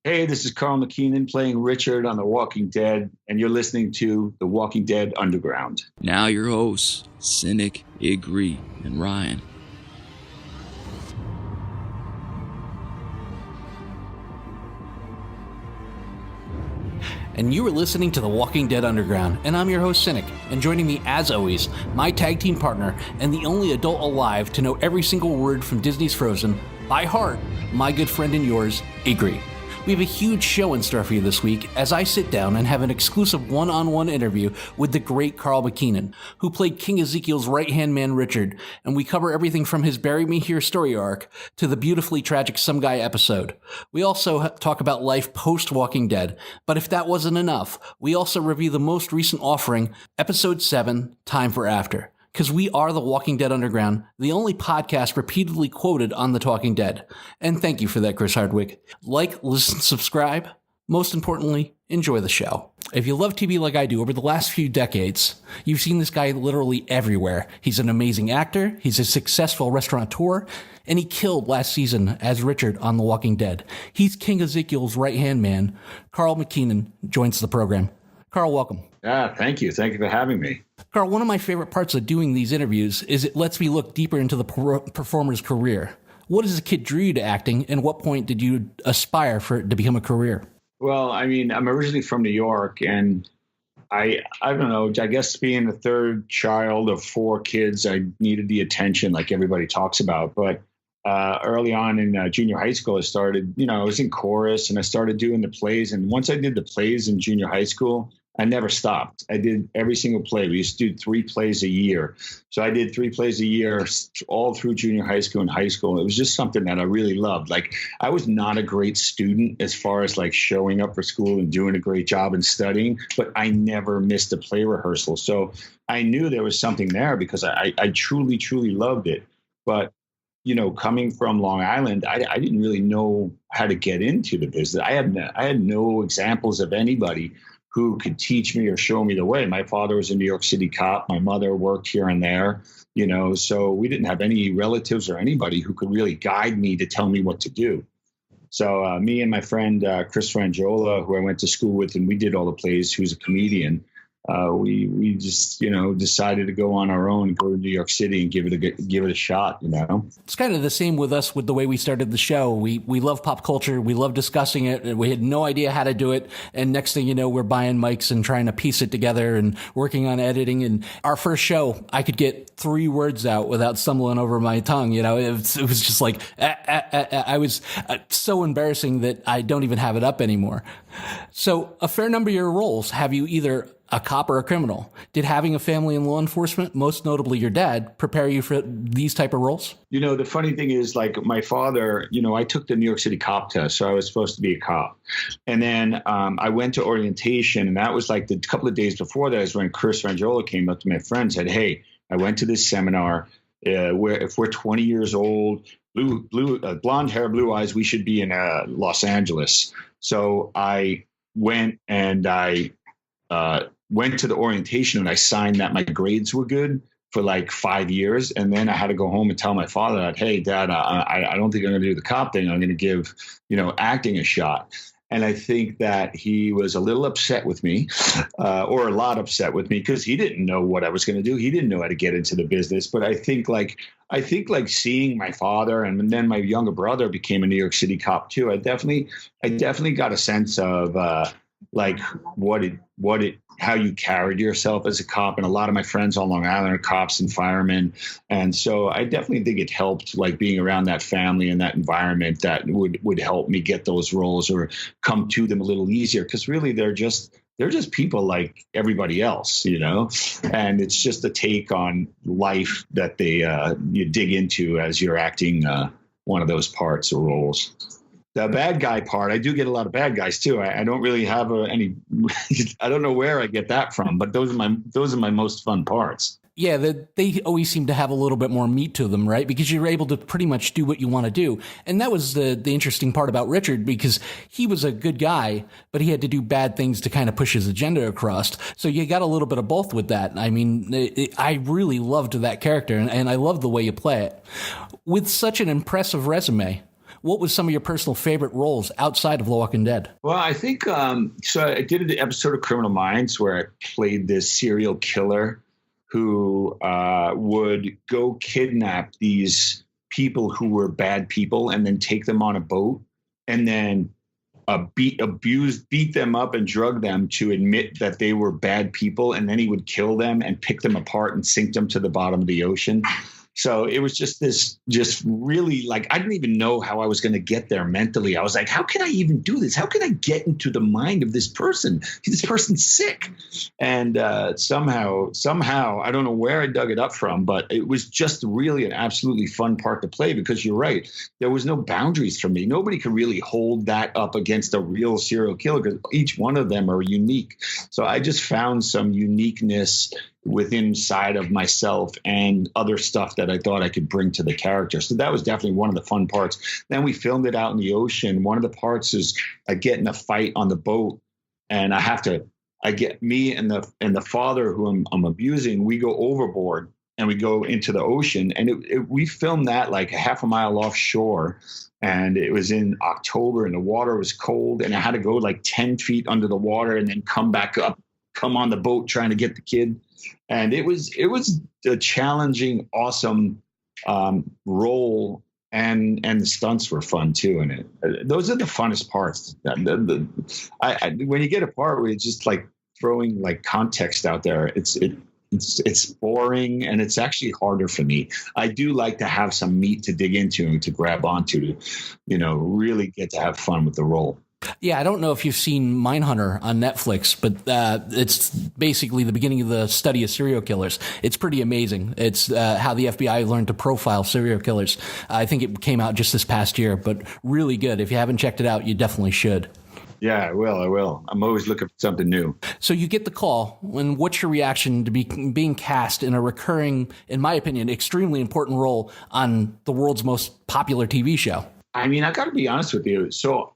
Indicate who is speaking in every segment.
Speaker 1: Hey, this is Karl Makinen playing Richard on The Walking Dead, and you're listening to The Walking Dead Underground.
Speaker 2: Now your hosts, Cinik, Igrihe, and Ryan.
Speaker 3: And you are listening to The Walking Dead Underground, and I'm your host, Cinik. And joining me, as always, my tag team partner, and the only adult alive to know every single word from Disney's Frozen, by heart, my good friend and yours, Igrihe. We have a huge show in store for you this week as I sit down and have an exclusive one-on-one interview with the great Karl Makinen, who played King Ezekiel's right-hand man Richard, and we cover everything from his Bury Me Here story arc to the beautifully tragic Some Guy episode. We also talk about life post-Walking Dead, but if that wasn't enough, we also review the most recent offering, Episode 7, Time for After. Because we are The Walking Dead Underground, the only podcast repeatedly quoted on The Talking Dead. And thank you for that, Chris Hardwick. Like, listen, subscribe. Most importantly, enjoy the show. If you love TV like I do, over the last few decades, you've seen this guy literally everywhere. He's an amazing actor, he's a successful restaurateur, and he killed last season as Richard on The Walking Dead. He's King Ezekiel's right-hand man. Karl Makinen joins the program. Karl, welcome.
Speaker 1: Thank you. Thank you for having me.
Speaker 3: Karl, one of my favorite parts of doing these interviews is it lets me look deeper into the performer's career. What as a kid drew you to acting, and what point did you aspire for it to become a career?
Speaker 1: Well, I mean, I'm originally from New York, and I don't know, I guess being the third child of four kids, I needed the attention like everybody talks about. But early on in junior high school, I started, I was in chorus and I started doing the plays. And once I did the plays in junior high school, I never stopped. I did every single play. We used to do 3 plays a year. So I did 3 plays a year all through junior high school and high school. It was just something that I really loved. Like, I was not a great student as far as like showing up for school and doing a great job and studying, but I never missed a play rehearsal. So I knew there was something there because I truly, truly loved it. But coming from Long Island, I didn't really know how to get into the business. I had no examples of anybody who could teach me or show me the way. My father was a New York City cop. My mother worked here and there, so we didn't have any relatives or anybody who could really guide me to tell me what to do. So me and my friend, Chris Frangiola, who I went to school with, and we did all the plays, who's a comedian, we just, decided to go on our own and go to New York City and give it a shot,
Speaker 3: It's kind of the same with us with the way we started the show. We love pop culture. We love discussing it. We had no idea how to do it. And next thing you know, we're buying mics and trying to piece it together and working on editing. And our first show, I could get 3 words out without stumbling over my tongue. It was just like, I was so embarrassing that I don't even have it up anymore. So a fair number of your roles have you either a cop or a criminal. Did having a family in law enforcement, most notably your dad, prepare you for these type of roles?
Speaker 1: The funny thing is, like, my father, I took the New York City cop test, so I was supposed to be a cop. And then I went to orientation, and that was like the couple of days before that is when Chris Frangiola came up to my friend and said, hey, I went to this seminar where if we're 20 years old, blonde hair, blue eyes, we should be in Los Angeles. So I went and I went to the orientation and I signed that my grades were good for like 5 years. And then I had to go home and tell my father that, hey, Dad, I don't think I'm going to do the cop thing. I'm going to give, acting a shot. And I think that he was a little upset with me, or a lot upset with me, because he didn't know what I was going to do. He didn't know how to get into the business. But I think like seeing my father, and then my younger brother became a New York City cop too. I definitely got a sense of like how you carried yourself as a cop. And a lot of my friends on Long Island are cops and firemen. And so I definitely think it helped, like, being around that family and that environment that would help me get those roles or come to them a little easier. Because really they're just people like everybody else, and it's just a take on life that they you dig into as you're acting one of those parts or roles. The bad guy part, I do get a lot of bad guys too. I don't really have any. I don't know where I get that from, but those are my most fun parts.
Speaker 3: Yeah, they always seem to have a little bit more meat to them, right? Because you're able to pretty much do what you want to do. And that was the interesting part about Richard, because he was a good guy, but he had to do bad things to kind of push his agenda across. So you got a little bit of both with that. I mean, I really loved that character, and I love the way you play it. With such an impressive resume, what was some of your personal favorite roles outside of The Walking Dead?
Speaker 1: Well, I think so. I did an episode of Criminal Minds where I played this serial killer who would go kidnap these people who were bad people and then take them on a boat and then beat them up and drug them to admit that they were bad people. And then he would kill them and pick them apart and sink them to the bottom of the ocean. So it was just really like, I didn't even know how I was going to get there mentally. I was like, how can I even do this? How can I get into the mind of this person? This person's sick. And somehow, I don't know where I dug it up from, but it was just really an absolutely fun part to play because you're right. There was no boundaries for me. Nobody could really hold that up against a real serial killer because each one of them are unique. So I just found some uniqueness within inside of myself and other stuff that I thought I could bring to the character. So that was definitely one of the fun parts. Then we filmed it out in the ocean. One of the parts is I get in a fight on the boat and I get me and the father who I'm abusing, we go overboard and we go into the ocean and we filmed that like a half a mile offshore. And it was in October and the water was cold and I had to go like 10 feet under the water and then come back up, come on the boat trying to get the kid. And it was a challenging, awesome role, and the stunts were fun too in it. Those are the funnest parts. When you get a part where it's just like throwing like context out there, it's boring and it's actually harder for me. I do like to have some meat to dig into and to grab onto to, really get to have fun with the role.
Speaker 3: Yeah, I don't know if you've seen Mindhunter on Netflix, but it's basically the beginning of the study of serial killers. It's pretty amazing. It's how the FBI learned to profile serial killers. I think it came out just this past year, but really good. If you haven't checked it out, you definitely should.
Speaker 1: Yeah, I will. I'm always looking for something new.
Speaker 3: So you get the call, and what's your reaction to being cast in a recurring, in my opinion, extremely important role on the world's most popular TV show?
Speaker 1: I mean, I got to be honest with you. So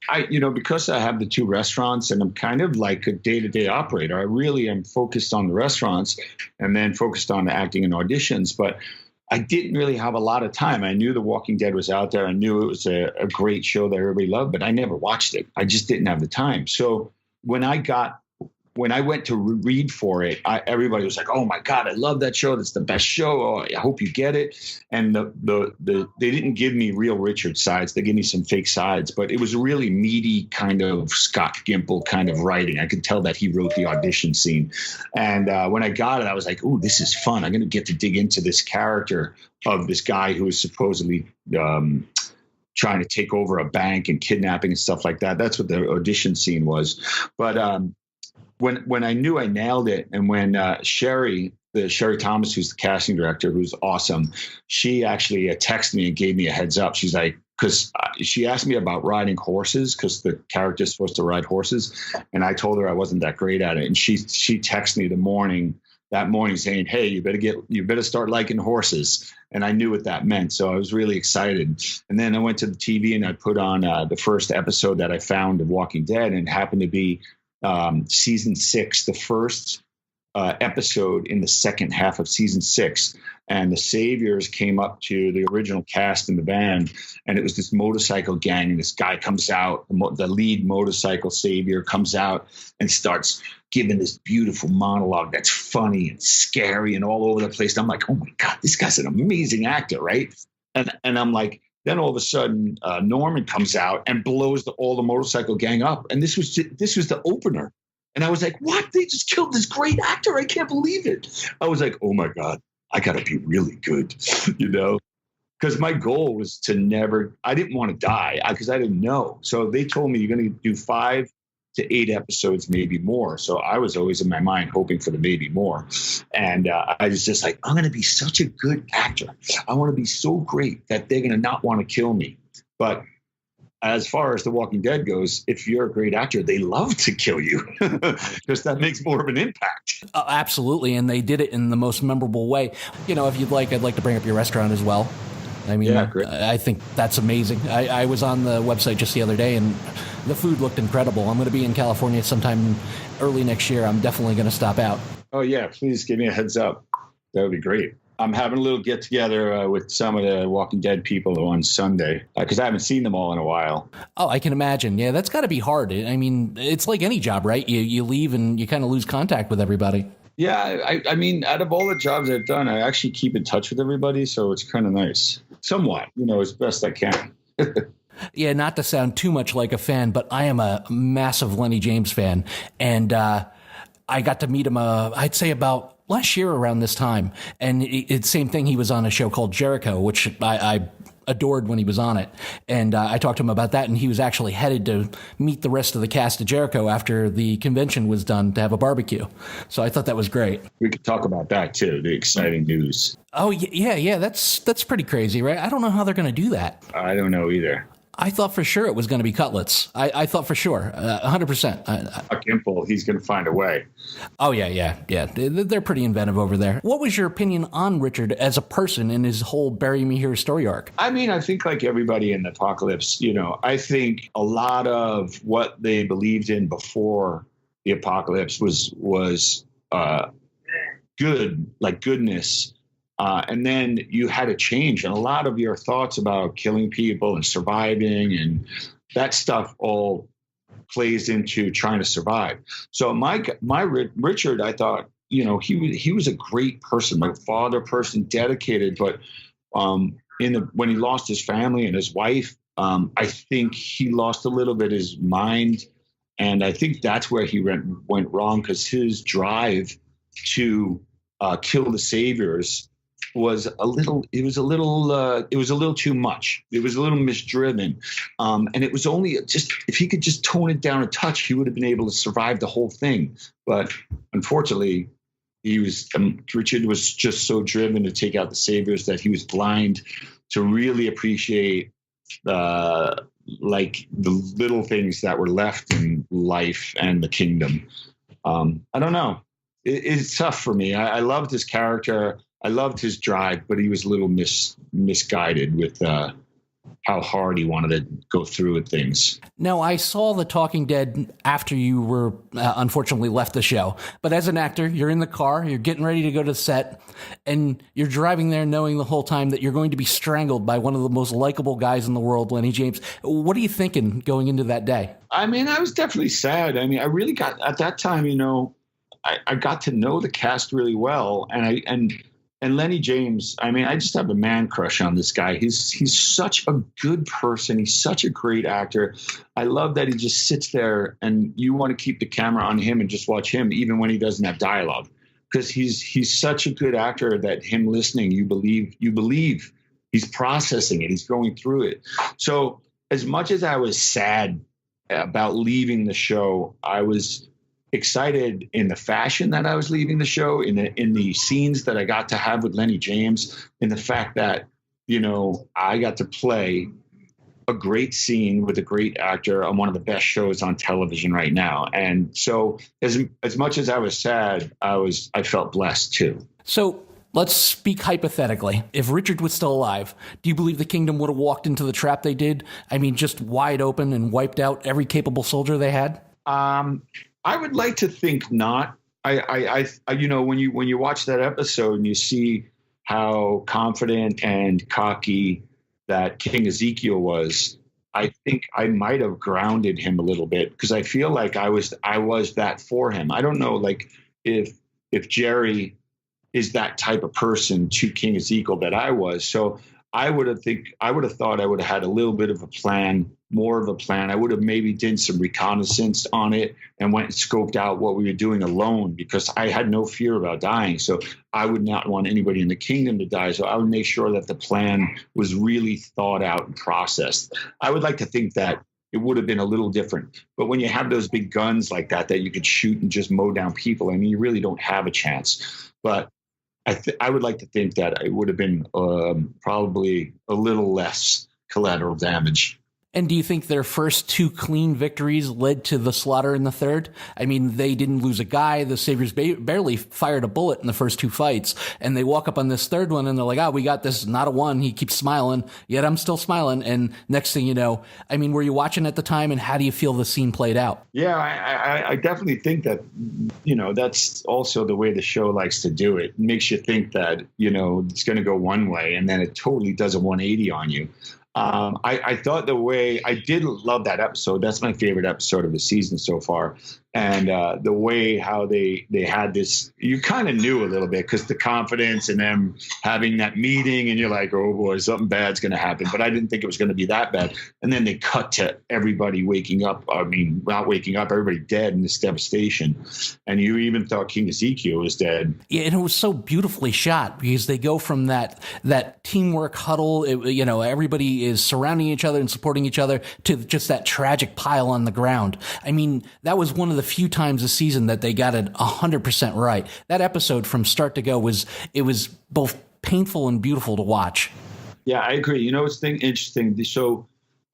Speaker 1: because I have the two restaurants and I'm kind of like a day-to-day operator, I really am focused on the restaurants and then focused on the acting and auditions. But I didn't really have a lot of time. I knew The Walking Dead was out there. I knew it was a great show that everybody loved, but I never watched it. I just didn't have the time. So when I went to read for it, everybody was like, "Oh my God, I love that show. That's the best show. Oh, I hope you get it." And they didn't give me real Richard sides. They gave me some fake sides, but it was a really meaty kind of Scott Gimple kind of writing. I could tell that he wrote the audition scene. And when I got it, I was like, "Ooh, this is fun. I'm going to get to dig into this character of this guy who is supposedly trying to take over a bank and kidnapping and stuff like that." That's what the audition scene was. But when I knew I nailed it, and when Sherry Thomas, who's the casting director, who's awesome, she actually texted me and gave me a heads up. She's like, because she asked me about riding horses, because the character's supposed to ride horses, and I told her I wasn't that great at it. And she texted me that morning saying, "Hey, you better start liking horses." And I knew what that meant. So I was really excited. And then I went to the TV and I put on the first episode that I found of Walking Dead, and it happened to be season 6, the first episode in the second half of season 6. And the Saviors came up to the original cast in the band, and it was this motorcycle gang. And this guy comes out, the lead motorcycle Savior comes out and starts giving this beautiful monologue that's funny and scary and all over the place. And I'm like, "Oh my God, this guy's an amazing actor," right? And I'm like, then all of a sudden, Norman comes out and blows all the motorcycle gang up. And this was the opener. And I was like, "What? They just killed this great actor. I can't believe it." I was like, "Oh my God, I got to be really good," because my goal was I didn't want to die because I didn't know. So they told me, "You're going to do 5 to 8 episodes, maybe more." So I was always in my mind hoping for the maybe more. And I was just like, I'm going to be such a good actor. I want to be so great that they're going to not want to kill me. But as far as The Walking Dead goes, if you're a great actor, they love to kill you because that makes more of an impact.
Speaker 3: Absolutely. And they did it in the most memorable way. If you'd like, I'd like to bring up your restaurant as well. I mean, yeah, great. I think that's amazing. I was on the website just the other day, and the food looked incredible. I'm going to be in California sometime early next year. I'm definitely going to stop out.
Speaker 1: Oh, yeah. Please give me a heads up. That would be great. I'm having a little get together with some of the Walking Dead people on Sunday because I haven't seen them all in a while.
Speaker 3: Oh, I can imagine. Yeah, that's got to be hard. I mean, it's like any job, right? You leave and you kind of lose contact with everybody.
Speaker 1: Yeah, I mean, out of all the jobs I've done, I actually keep in touch with everybody, so it's kind of nice. Somewhat, as best I can.
Speaker 3: Yeah, not to sound too much like a fan, but I am a massive Lenny James fan, and I got to meet him, I'd say about last year around this time, and it's same thing. He was on a show called Jericho, which I adored when he was on it, and I talked to him about that, and he was actually headed to meet the rest of the cast of Jericho after the convention was done to have a barbecue. So I thought that was great.
Speaker 1: We could talk about that too, the exciting news.
Speaker 3: Oh yeah, that's pretty crazy, right? I don't know how they're going to do that.
Speaker 1: I don't know either.
Speaker 3: I thought for sure it was going to be cutlets. I thought for sure, 100%.
Speaker 1: Gimple, he's going to find a way.
Speaker 3: Oh, yeah. They're pretty inventive over there. What was your opinion on Richard as a person in his whole Bury Me Here story arc?
Speaker 1: I mean, I think like everybody in the apocalypse, I think a lot of what they believed in before the apocalypse was good, like goodness. And then you had to change, and a lot of your thoughts about killing people and surviving and that stuff all plays into trying to survive. So my Richard, I thought, he was a great person, my father person, dedicated. But when he lost his family and his wife, I think he lost a little bit his mind, and I think that's where he went wrong, because his drive to kill the saviors was a little too much. It was a little misdriven. And it was only just, if he could just tone it down a touch, he would have been able to survive the whole thing. But unfortunately, Richard was just so driven to take out the saviors that he was blind to really appreciate the little things that were left in life and the kingdom. I don't know. It's tough for me. I loved his character. I loved his drive, but he was a little misguided with how hard he wanted to go through with things.
Speaker 3: Now, I saw The Talking Dead after you were unfortunately left the show. But as an actor, you're in the car, you're getting ready to go to set, and you're driving there knowing the whole time that you're going to be strangled by one of the most likable guys in the world, Lenny James. What are you thinking going into that day? I
Speaker 1: mean, I was definitely sad. I mean, I really got, at that time, I got to know the cast really well, and Lenny James, I mean, I just have a man crush on this guy. He's such a good person. He's such a great actor. I love that he just sits there and you want to keep the camera on him and just watch him, even when he doesn't have dialogue, because he's such a good actor that him listening, you believe he's processing it. He's going through it. So as much as I was sad about leaving the show, I was excited in the fashion that I was leaving the show, in the scenes that I got to have with Lenny James, in the fact that, I got to play a great scene with a great actor on one of the best shows on television right now. And so as much as I was sad, I felt blessed too.
Speaker 3: So let's speak hypothetically. If Richard was still alive, do you believe the kingdom would have walked into the trap they did? I mean, just wide open and wiped out every capable soldier they had?
Speaker 1: I would like to think not. I when you watch that episode and you see how confident and cocky that King Ezekiel was, I think I might have grounded him a little bit, because I feel like I was that for him. I don't know, like if Jerry is that type of person to King Ezekiel that I was. So I would have thought I would have had a little bit of a plan, more of a plan. I would have maybe did some reconnaissance on it and went and scoped out what we were doing alone, because I had no fear about dying. So I would not want anybody in the kingdom to die. So I would make sure that the plan was really thought out and processed. I would like to think that it would have been a little different. But when you have those big guns like that you could shoot and just mow down people, I mean, you really don't have a chance. But I would like to think that it would have been probably a little less collateral damage.
Speaker 3: And do you think their first 2 clean victories led to the slaughter in the third? I mean, they didn't lose a guy. The Saviors barely fired a bullet in the first 2 fights. And they walk up on this third one and they're like, we got this, not a one. He keeps smiling, yet I'm still smiling. And next thing you know, I mean, were you watching at the time, and how do you feel the scene played out?
Speaker 1: Yeah, I definitely think that, that's also the way the show likes to do it. It makes you think that, it's going to go one way, and then it totally does a 180 on you. I thought I did love that episode. That's my favorite episode of the season so far. And the way how they had this, you kind of knew a little bit, because the confidence and them having that meeting, and you're like, oh boy, something bad's going to happen. But I didn't think it was going to be that bad. And then they cut to everybody waking up. I mean, not waking up, everybody dead in this devastation. And you even thought King Ezekiel was dead.
Speaker 3: Yeah, and it was so beautifully shot, because they go from that teamwork huddle, everybody is surrounding each other and supporting each other, to just that tragic pile on the ground. I mean, that was one of the few times this season that they got it 100% right. That episode from start to go was both painful and beautiful to watch.
Speaker 1: Yeah, I agree. It's interesting. So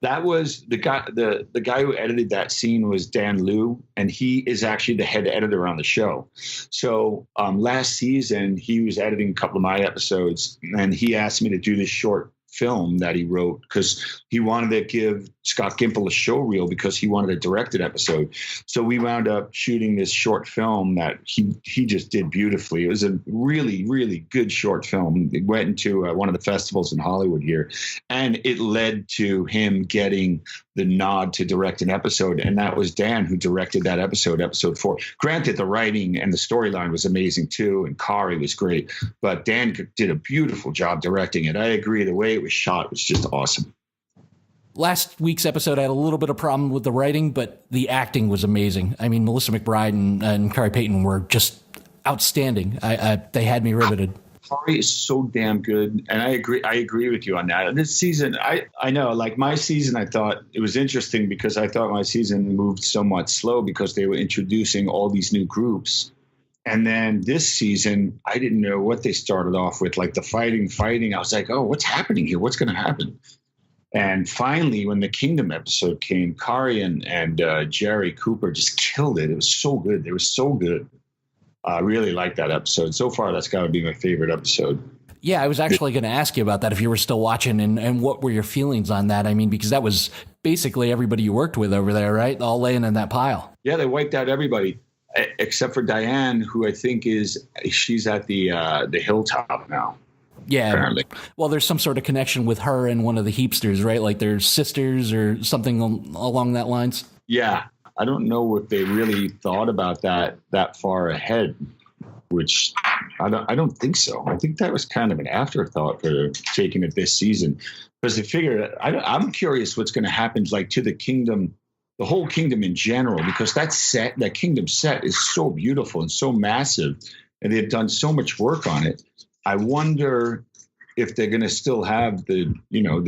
Speaker 1: that was the guy who edited that scene was Dan Liu, and he is actually the head editor on the show. So last season he was editing a couple of my episodes, and he asked me to do this short film that he wrote, because he wanted to give Scott Gimple a show reel, because he wanted a directed episode. So we wound up shooting this short film that he just did beautifully. It was a really, really good short film. It went into one of the festivals in Hollywood here, and it led to him getting the nod to direct an episode. And that was Dan who directed that episode 4. Granted, the writing and the storyline was amazing too, and Kari was great, but Dan did a beautiful job directing it. I agree. The way it was shot was just awesome.
Speaker 3: Last week's episode, I had a little bit of problem with the writing, but the acting was amazing. I mean, Melissa McBride and Kari Payton were just outstanding. They had me riveted.
Speaker 1: Kari is so damn good, and I agree with you on that. This season, I know, like my season, I thought it was interesting, because I thought my season moved somewhat slow, because they were introducing all these new groups. And then this season, I didn't know what they started off with, like the fighting. I was like, oh, what's happening here? What's going to happen? And finally, when the Kingdom episode came, Kari and Jerry Cooper just killed it. It was so good. They were so good. I really like that episode. So far, that's got to be my favorite episode.
Speaker 3: Yeah, I was actually going to ask you about that, if you were still watching, and what were your feelings on that? I mean, because that was basically everybody you worked with over there, right? All laying in that pile.
Speaker 1: Yeah, they wiped out everybody, except for Diane, who I think she's at the hilltop now.
Speaker 3: Yeah.
Speaker 1: Apparently.
Speaker 3: Well, there's some sort of connection with her and one of the Heapsters, right? Like they're sisters or something along that lines.
Speaker 1: Yeah. I don't know if they really thought about that far ahead, which I don't think so. I think that was kind of an afterthought for taking it this season, because they figured, I'm curious what's going to happen, like, to the kingdom, the whole kingdom in general, because that kingdom set is so beautiful and so massive, and they've done so much work on it. I wonder if they're going to still have the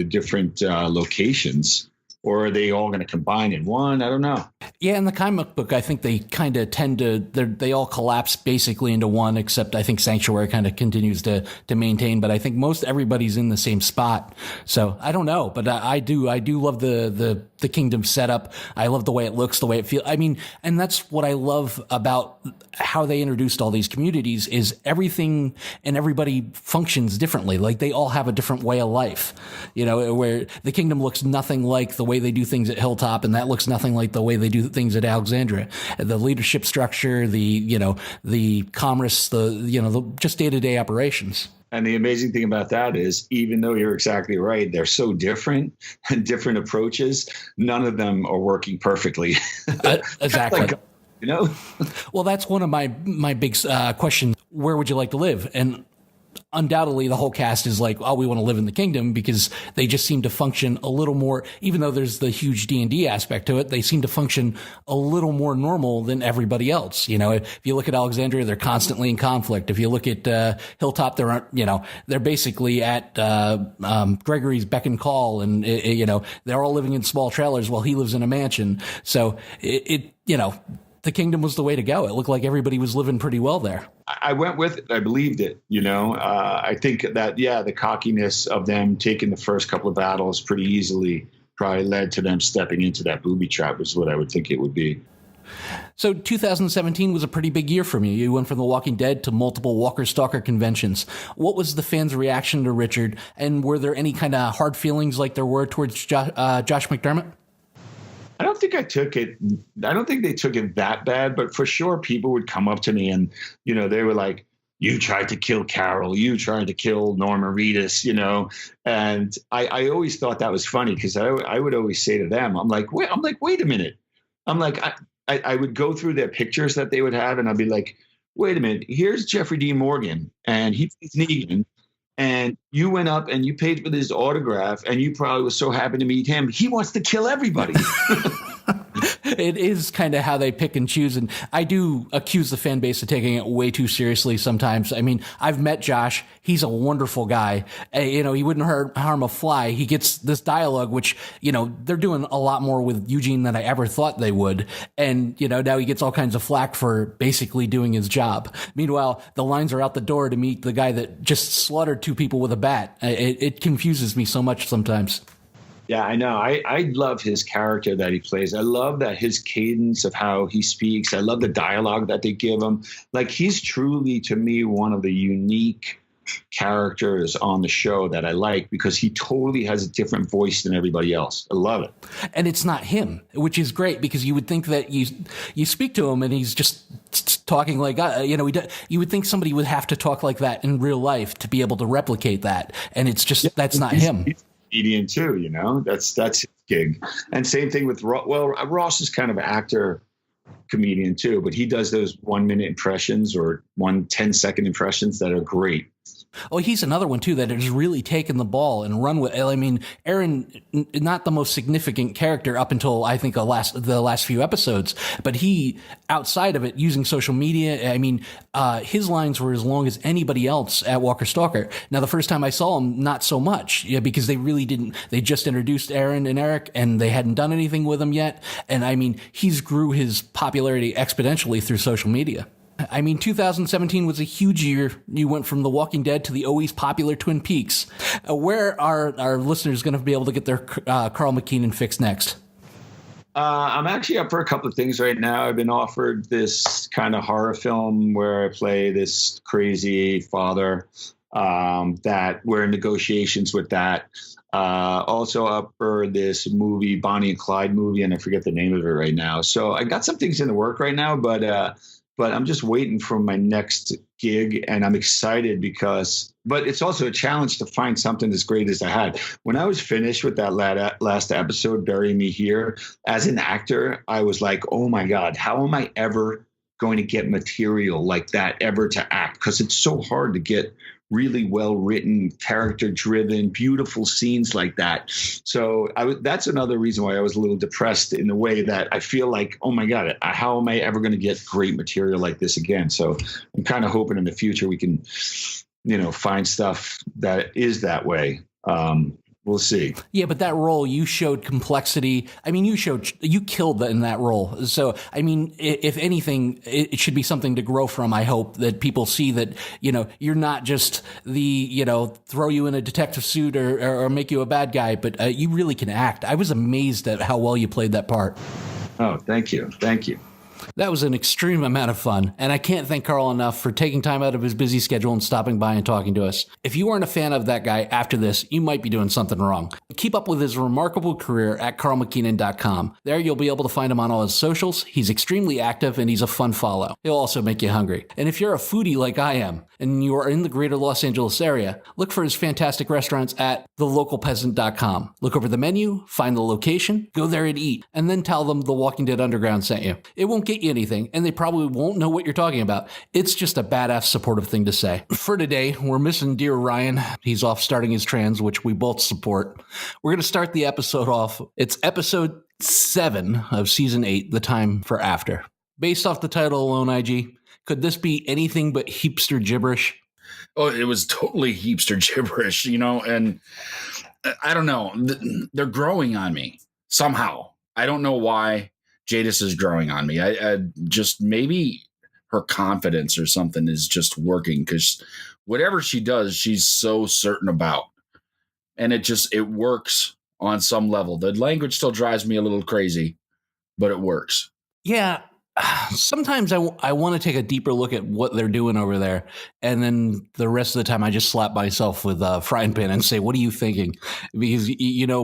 Speaker 1: different locations, or are they all going to combine in one? I don't know.
Speaker 3: Yeah, in the comic book, I think they kind of tend to, they all collapse basically into one, except I think Sanctuary kind of continues to maintain, but I think most everybody's in the same spot. So I don't know, but I do love the kingdom setup. I love the way it looks, the way it feels. I mean, and that's what I love about how they introduced all these communities, is everything and everybody functions differently. Like they all have a different way of life, where the kingdom looks nothing like the way they do things at Hilltop, and that looks nothing like the way they do things at Alexandria. The leadership structure, the commerce, just day-to-day operations.
Speaker 1: And the amazing thing about that is, even though you're exactly right, they're so different and different approaches, none of them are working perfectly.
Speaker 3: Exactly.
Speaker 1: Well,
Speaker 3: that's one of my big questions. Where would you like to live? And undoubtedly the whole cast is like, oh, we want to live in the kingdom, because they just seem to function a little more, even though there's the huge D&D aspect to it, they seem to function a little more normal than everybody else. If you look at Alexandria, they're constantly in conflict. If you look at Hilltop, they're basically at Gregory's beck and call, and they're all living in small trailers while he lives in a mansion. So the kingdom was the way to go. It looked like everybody was living pretty well there.
Speaker 1: I went with it. I believed it. I think that, the cockiness of them taking the first couple of battles pretty easily probably led to them stepping into that booby trap, is what I would think it would be.
Speaker 3: So 2017 was a pretty big year for me. You went from The Walking Dead to multiple Walker Stalker conventions. What was the fans' reaction to Richard? And were there any kind of hard feelings like there were towards Josh McDermott?
Speaker 1: I don't think they took it that bad, but for sure people would come up to me and, they were like, you tried to kill Carol, you tried to kill Norman Reedus, and I always thought that was funny because I would always say to them, I'm like, wait a minute. I'm like, I would go through their pictures that they would have, and I'd be like, wait a minute, here's Jeffrey Dean Morgan, and he's Negan, and you went up and you paid for his autograph, and you probably was so happy to meet him. He wants to kill everybody.
Speaker 3: It is kind of how they pick and choose. And I do accuse the fan base of taking it way too seriously sometimes. I mean, I've met Josh. He's a wonderful guy. He wouldn't harm a fly. He gets this dialogue, which, they're doing a lot more with Eugene than I ever thought they would. And, now he gets all kinds of flack for basically doing his job. Meanwhile, the lines are out the door to meet the guy that just slaughtered 2 people with a bat. It confuses me so much sometimes.
Speaker 1: Yeah, I know. I love his character that he plays. I love that his cadence of how he speaks. I love the dialogue that they give him. Like, he's truly, to me, one of the unique characters on the show that I like because he totally has a different voice than everybody else. I love it.
Speaker 3: And it's not him, which is great because you would think that you speak to him and he's just talking like, you would think somebody would have to talk like that in real life to be able to replicate that. And it's just, that's not him.
Speaker 1: Comedian too, that's his gig. And same thing with Ross is kind of an actor comedian too, but he does those 1-minute impressions or 10-second impressions that are great.
Speaker 3: Oh, he's another one too that has really taken the ball and run with. I mean, Aaron, not the most significant character up until I think the last few episodes, but he, outside of it, using social media. I mean, his lines were as long as anybody else at Walker Stalker. Now, the first time I saw him, not so much, because they really didn't. They just introduced Aaron and Eric, and they hadn't done anything with him yet. And I mean, he's grew his popularity exponentially through social media. I mean, 2017 was a huge year. You went from The Walking Dead to the always popular Twin Peaks. Where are our listeners going to be able to get their Karl Makinen fix next?
Speaker 1: I'm actually up for a couple of things right now. I've been offered this kind of horror film where I play this crazy father that we're in negotiations with that. Also up for this movie, Bonnie and Clyde movie, and I forget the name of it right now. So I got some things in the work right now, but I'm just waiting for my next gig, and I'm excited but it's also a challenge to find something as great as I had. When I was finished with that last episode, Bury Me Here, as an actor, I was like, oh my God, how am I ever going to get material like that ever to act? Because it's so hard to get really well-written, character-driven, beautiful scenes like that. So that's another reason why I was a little depressed in the way that I feel like, oh my God, how am I ever going to get great material like this again? So I'm kind of hoping in the future we can, find stuff that is that way. We'll see. Yeah,
Speaker 3: but that role, you showed complexity. I mean, you killed in that role. So, I mean, if anything, it should be something to grow from. I hope that people see that, you're not just the, throw you in a detective suit or make you a bad guy, but you really can act. I was amazed at how well you played that part.
Speaker 1: Oh, thank you. Thank you.
Speaker 3: That was an extreme amount of fun, and I can't thank Karl enough for taking time out of his busy schedule and stopping by and talking to us. If you aren't a fan of that guy after this, you might be doing something wrong. Keep up with his remarkable career at karlmakinen.com. There you'll be able to find him on all his socials. He's extremely active, and he's a fun follow. He'll also make you hungry. And if you're a foodie like I am, and you are in the greater Los Angeles area, look for his fantastic restaurants at thelocalpeasant.com. Look over the menu, find the location, go there and eat, and then tell them The Walking Dead Underground sent you. It won't get you anything, and they probably won't know what you're talking about. It's just a badass supportive thing to say. For today, we're missing dear Ryan. He's off starting his trans, which we both support. We're going to start the episode off. It's episode 7 of season 8, The Time for After. Based off the title alone, IG, could this be anything but heapster gibberish?
Speaker 4: Oh, it was totally heapster gibberish, and I don't know. They're growing on me somehow. I don't know why Jadis is growing on me. I just, maybe her confidence or something is just working, because whatever she does, she's so certain about. And it works on some level. The language still drives me a little crazy, but it works.
Speaker 3: Yeah. Sometimes I want to take a deeper look at what they're doing over there. And then the rest of the time I just slap myself with a frying pan and say, what are you thinking? Because,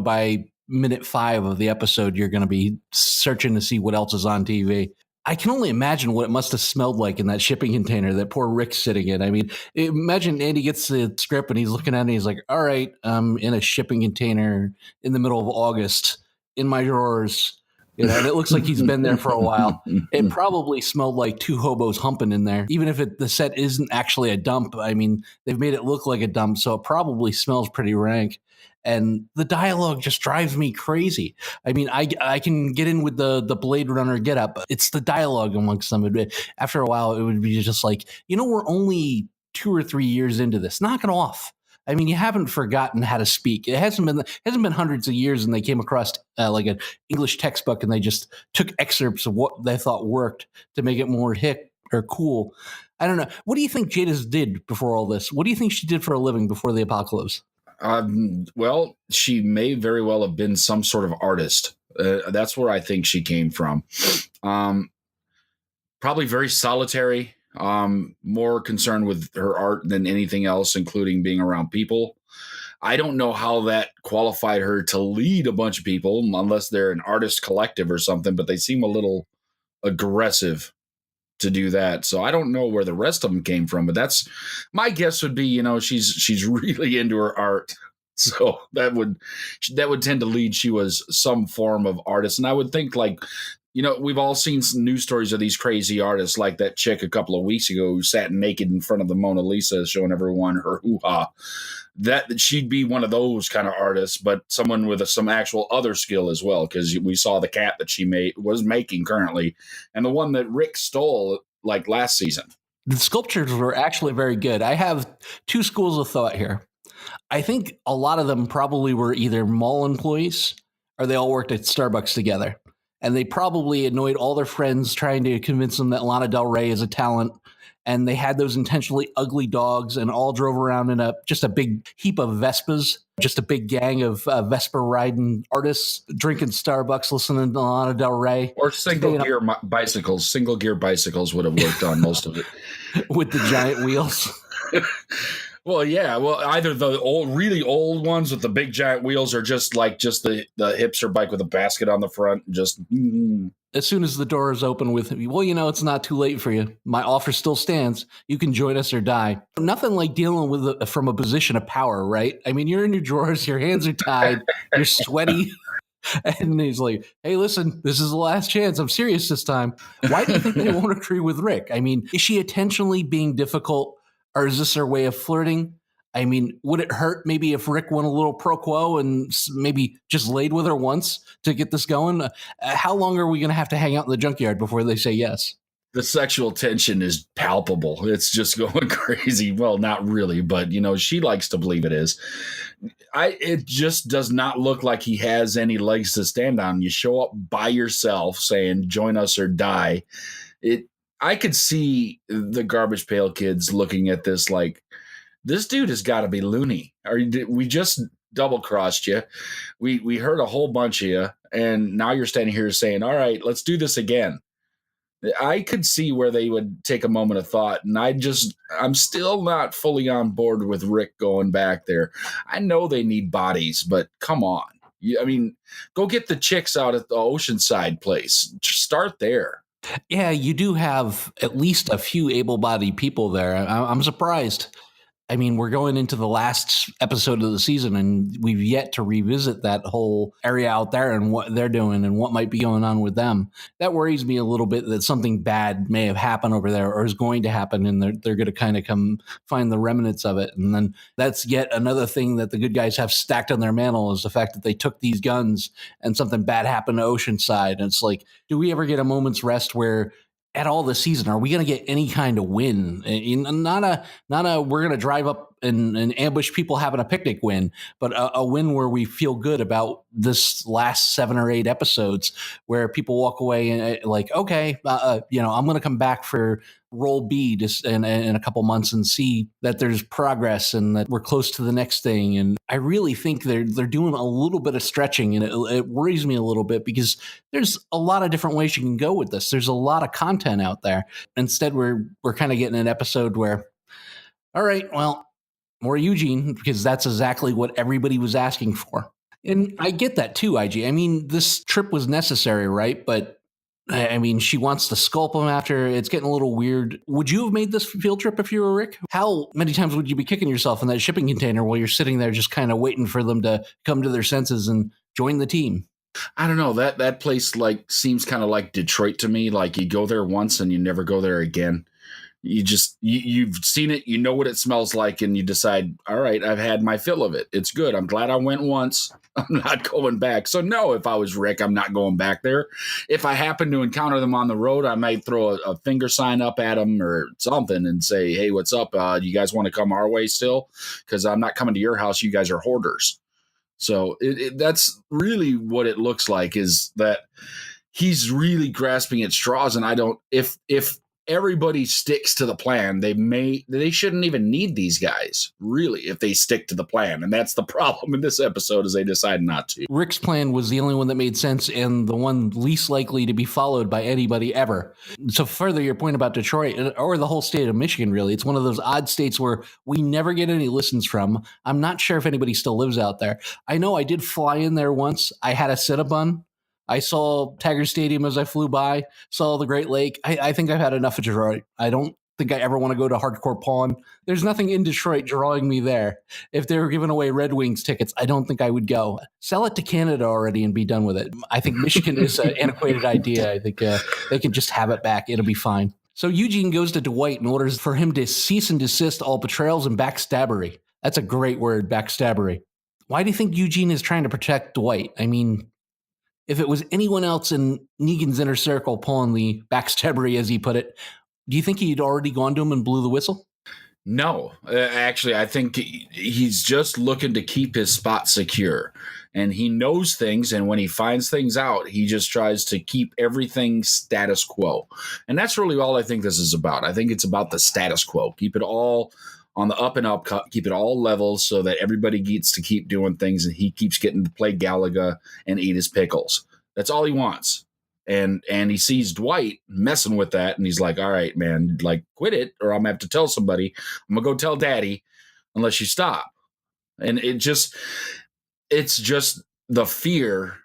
Speaker 3: by minute 5 of the episode, you're going to be searching to see what else is on TV. I can only imagine what it must have smelled like in that shipping container that poor Rick's sitting in. I mean, imagine Andy gets the script and he's looking at it and he's like, all right, I'm in a shipping container in the middle of August in my drawers. And it looks like he's been there for a while. It probably smelled like 2 hobos humping in there. Even if the set isn't actually a dump, I mean, they've made it look like a dump, so it probably smells pretty rank. And the dialogue just drives me crazy. I mean, I can get in with the Blade Runner get up. It's the dialogue amongst them. After a while, it would be just like, we're only 2 or 3 years into this. Knock it off. I mean, you haven't forgotten how to speak. It hasn't been hundreds of years, and they came across like an English textbook, and they just took excerpts of what they thought worked to make it more hip or cool. I don't know. What do you think Jadis did before all this? What do you think she did for a living before the apocalypse?
Speaker 4: Well, she may very well have been some sort of artist. That's where I think she came from. Probably very solitary. More concerned with her art than anything else, including being around people. I don't know how that qualified her to lead a bunch of people, unless they're an artist collective or something, but they seem a little aggressive to do that. So I don't know where the rest of them came from, but that's my guess would be, she's really into her art. So that would tend to lead. She was some form of artist. And I would think we've all seen some news stories of these crazy artists, like that chick a couple of weeks ago who sat naked in front of the Mona Lisa, showing everyone her hoo-ha. That she'd be one of those kind of artists, but someone with some actual other skill as well, because we saw the cat that she was making currently, and the one that Rick stole like last season.
Speaker 3: The sculptures were actually very good. I have 2 schools of thought here. I think a lot of them probably were either mall employees or they all worked at Starbucks together. And they probably annoyed all their friends trying to convince them that Lana Del Rey is a talent. And they had those intentionally ugly dogs and all drove around in just a big heap of Vespas, just a big gang of Vespa riding artists drinking Starbucks, listening to Lana Del Rey.
Speaker 4: Or single gear bicycles. Single gear bicycles would have worked on most of it.
Speaker 3: With the giant wheels.
Speaker 4: Well, yeah. Well, either the really old ones with the big giant wheels, or just the hipster bike with a basket on the front.
Speaker 3: As soon as the door is open with, it's not too late for you. My offer still stands. You can join us or die. Nothing like dealing with from a position of power, right? I mean, you're in your drawers, your hands are tied, you're sweaty. And he's like, hey, listen, this is the last chance. I'm serious this time. Why do you think they won't agree with Rick? I mean, is she intentionally being difficult? Or is this her way of flirting? I mean, would it hurt maybe if Rick went a little pro quo and maybe just laid with her once to get this going? How long are we going to have to hang out in the junkyard before they say yes?
Speaker 4: The sexual tension is palpable. It's just going crazy. Well, not really, but, she likes to believe it is. It just does not look like he has any legs to stand on. You show up by yourself saying, join us or die. I could see the Garbage Pail Kids looking at this like, this dude has got to be loony. We just double-crossed you. We heard a whole bunch of you, and now you're standing here saying, all right, let's do this again. I could see where they would take a moment of thought, and I'm still not fully on board with Rick going back there. I know they need bodies, but come on. Go get the chicks out at the Oceanside place. Start there.
Speaker 3: Yeah, you do have at least a few able-bodied people there. I'm surprised. I mean, we're going into the last episode of the season, and we've yet to revisit that whole area out there and what they're doing and what might be going on with them. That worries me a little bit that something bad may have happened over there or is going to happen, and they're going to kind of come find the remnants of it. And then that's yet another thing that the good guys have stacked on their mantle is the fact that they took these guns and something bad happened to Oceanside. And it's like, do we ever get a moment's rest where at all this season, are we going to get any kind of win? Not a we're going to drive up and ambush people having a picnic win, but a win where we feel good about this last 7 or 8 episodes where people walk away and like, okay, I'm going to come back for roll B just in a couple months and see that there's progress and that we're close to the next thing. And I really think they're doing a little bit of stretching, and it worries me a little bit because there's a lot of different ways you can go with this. There's a lot of content out there. Instead, we're kind of getting an episode where, all right, well, more Eugene, because that's exactly what everybody was asking for. And I get that too, IG. I mean, this trip was necessary, right? But I mean, she wants to sculpt him after. It's getting a little weird. Would you have made this field trip if you were Rick? How many times would you be kicking yourself in that shipping container while you're sitting there just kind of waiting for them to come to their senses and join the team?
Speaker 4: I don't know. That place like seems kind of like Detroit to me. Like you go there once and you never go there again. You've seen it, you know what it smells like, and you decide, all right, I've had my fill of it. It's good. I'm glad I went once. I'm not going back. So no, if I was Rick, I'm not going back there. If I happen to encounter them on the road, I might throw a finger sign up at them or something and say, hey, what's up? You guys want to come our way still? Because I'm not coming to your house. You guys are hoarders. So that's really what it looks like, is that he's really grasping at straws. And I don't, if everybody sticks to the plan, they shouldn't even need these guys, really, if they stick to the plan. And that's the problem in this episode, is they decide not to.
Speaker 3: Rick's plan was the only one that made sense and the one least likely to be followed by anybody ever. So further your point about Detroit, or the whole state of Michigan, really, it's one of those odd states where we never get any listens from. I'm not sure if anybody still lives out there. I know I did fly in there once. I had a Cinnabon. I saw Tiger Stadium as I flew by, saw the Great Lake. I think I've had enough of Detroit. I don't think I ever want to go to Hardcore Pawn. There's nothing in Detroit drawing me there. If they were giving away Red Wings tickets, I don't think I would go. Sell it to Canada already and be done with it. I think Michigan is an antiquated idea. I think they can just have it back. It'll be fine. So Eugene goes to Dwight in orders for him to cease and desist all betrayals and backstabbery. That's a great word, backstabbery. Why do you think Eugene is trying to protect Dwight? I mean, if it was anyone else in Negan's inner circle pulling the backstabbery, as he put it, do you think he'd already gone to him and blew the whistle?
Speaker 4: No, actually, I think he's just looking to keep his spot secure. And he knows things, and when he finds things out, he just tries to keep everything status quo. And that's really all I think this is about. I think it's about the status quo. Keep it all on the up and up, keep it all level so that everybody gets to keep doing things and he keeps getting to play Galaga and eat his pickles. That's all he wants. And he sees Dwight messing with that, and he's like, all right, man, like, quit it, or I'm going to have to tell somebody. I'm going to go tell Daddy unless you stop. And it's just the fear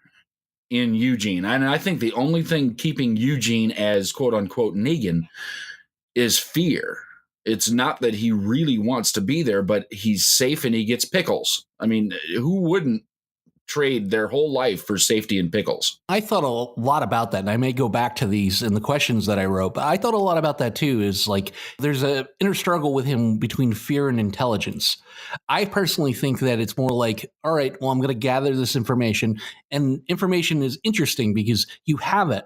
Speaker 4: in Eugene. And I think the only thing keeping Eugene as quote-unquote Negan is fear. It's not that he really wants to be there, but he's safe and he gets pickles. I mean, who wouldn't trade their whole life for safety and pickles?
Speaker 3: I thought a lot about that, and I may go back to these in the questions that I wrote, but I thought a lot about that too, is like there's a inner struggle with him between fear and intelligence. I personally think that it's more like, all right, well, I'm going to gather this information, and information is interesting because you have it.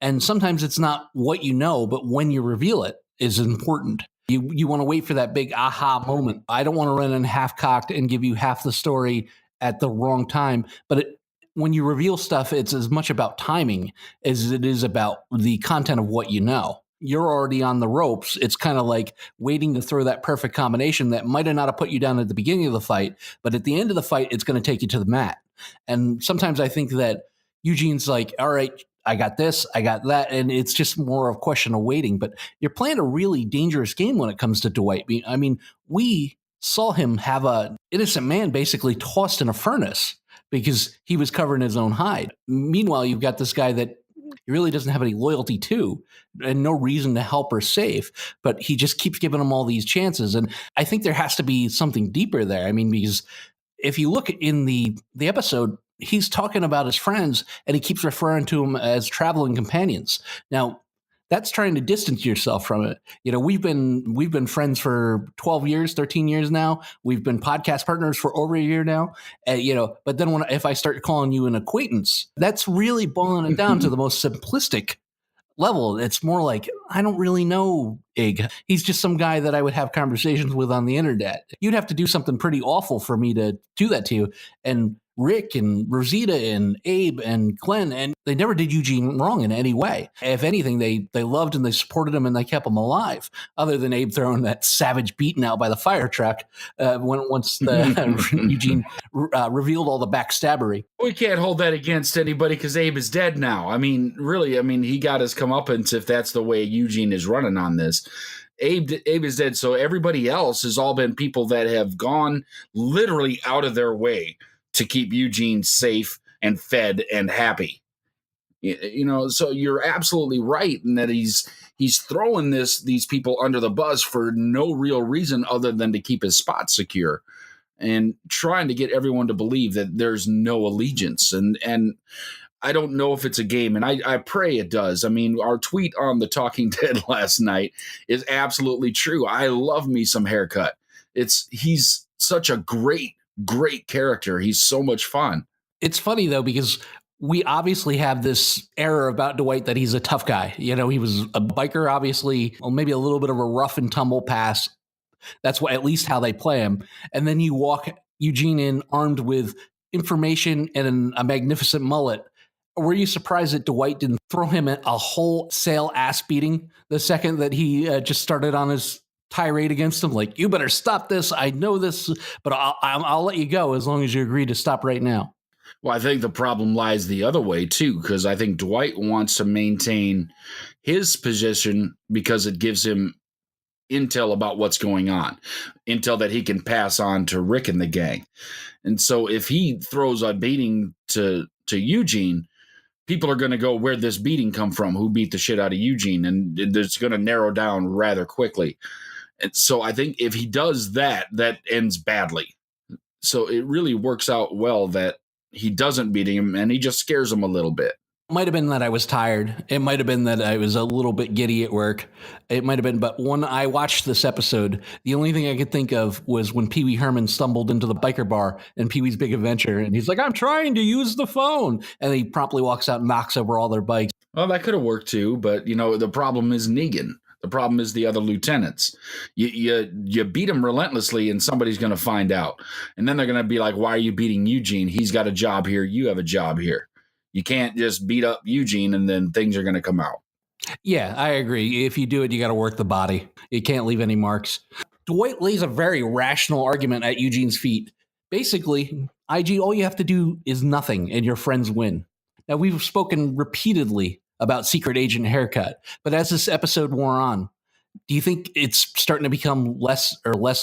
Speaker 3: And sometimes it's not what you know, but when you reveal it is important. You want to wait for that big aha moment. I don't want to run in half-cocked and give you half the story at the wrong time. But when you reveal stuff, it's as much about timing as it is about the content of what you know. You're already on the ropes. It's kind of like waiting to throw that perfect combination that might have not put you down at the beginning of the fight, but at the end of the fight, it's going to take you to the mat. And sometimes I think that Eugene's like, all right, I got this, I got that, and it's just more of a question of waiting. But you're playing a really dangerous game when it comes to Dwight. I mean, we saw him have an innocent man basically tossed in a furnace because he was covering his own hide. Meanwhile, you've got this guy that he really doesn't have any loyalty to and no reason to help or save, but he just keeps giving him all these chances. And I think there has to be something deeper there. I mean, because if you look in the episode, he's talking about his friends and he keeps referring to them as traveling companions. Now, that's trying to distance yourself from it. You know, we've been friends for 12 years, 13 years now. We've been podcast partners for over a year now. But then if I start calling you an acquaintance, that's really boiling it down to the most simplistic level. It's more like, I don't really know Ig. He's just some guy that I would have conversations with on the internet. You'd have to do something pretty awful for me to do that to you. And Rick and Rosita and Abe and Glenn, and they never did Eugene wrong in any way. If anything, they loved and they supported him and they kept him alive, other than Abe throwing that savage beating out by the fire truck once Eugene revealed all the backstabbery.
Speaker 4: We can't hold that against anybody because Abe is dead now. I mean, really, he got his comeuppance if that's the way Eugene is running on this. Abe is dead, so everybody else has all been people that have gone literally out of their way to keep Eugene safe and fed and happy. So you're absolutely right in that he's throwing these people under the bus for no real reason other than to keep his spot secure and trying to get everyone to believe that there's no allegiance. And I don't know if it's a game, and I pray it does. Our tweet on the Talking Dead last night is absolutely true. I love me some Haircut. He's such a great character. He's so much fun.
Speaker 3: It's funny, though, because we obviously have this error about Dwight that he's a tough guy. He was a biker, obviously, or maybe a little bit of a rough and tumble pass. That's at least how they play him. And then you walk Eugene in armed with information and a magnificent mullet. Were you surprised that Dwight didn't throw him a wholesale ass beating the second that he just started on his tirade against him? Like, you better stop this. I know this, but I'll let you go as long as you agree to stop right now.
Speaker 4: Well, I think the problem lies the other way, too, because I think Dwight wants to maintain his position because it gives him intel about what's going on, intel that he can pass on to Rick and the gang. And so if he throws a beating to Eugene, people are going to go, where'd this beating come from? Who beat the shit out of Eugene? And it's going to narrow down rather quickly. And so I think if he does that ends badly. So it really works out well that he doesn't beat him and he just scares him a little bit.
Speaker 3: It might have been that I was tired. It might have been that I was a little bit giddy at work. It might have been, but when I watched this episode, the only thing I could think of was when Pee Wee Herman stumbled into the biker bar in Pee Wee's Big Adventure, and he's like, I'm trying to use the phone. And he promptly walks out and knocks over all their bikes.
Speaker 4: Well, that could have worked too, but the problem is Negan. The problem is the other lieutenants. You beat them relentlessly and somebody's going to find out. And then they're going to be like, why are you beating Eugene? He's got a job here. You have a job here. You can't just beat up Eugene and then things are going to come out.
Speaker 3: Yeah, I agree. If you do it, you got to work the body. You can't leave any marks. Dwight lays a very rational argument at Eugene's feet. Basically, IG, all you have to do is nothing and your friends win. Now, we've spoken repeatedly about Secret Agent Haircut, but as this episode wore on, do you think it's starting to become less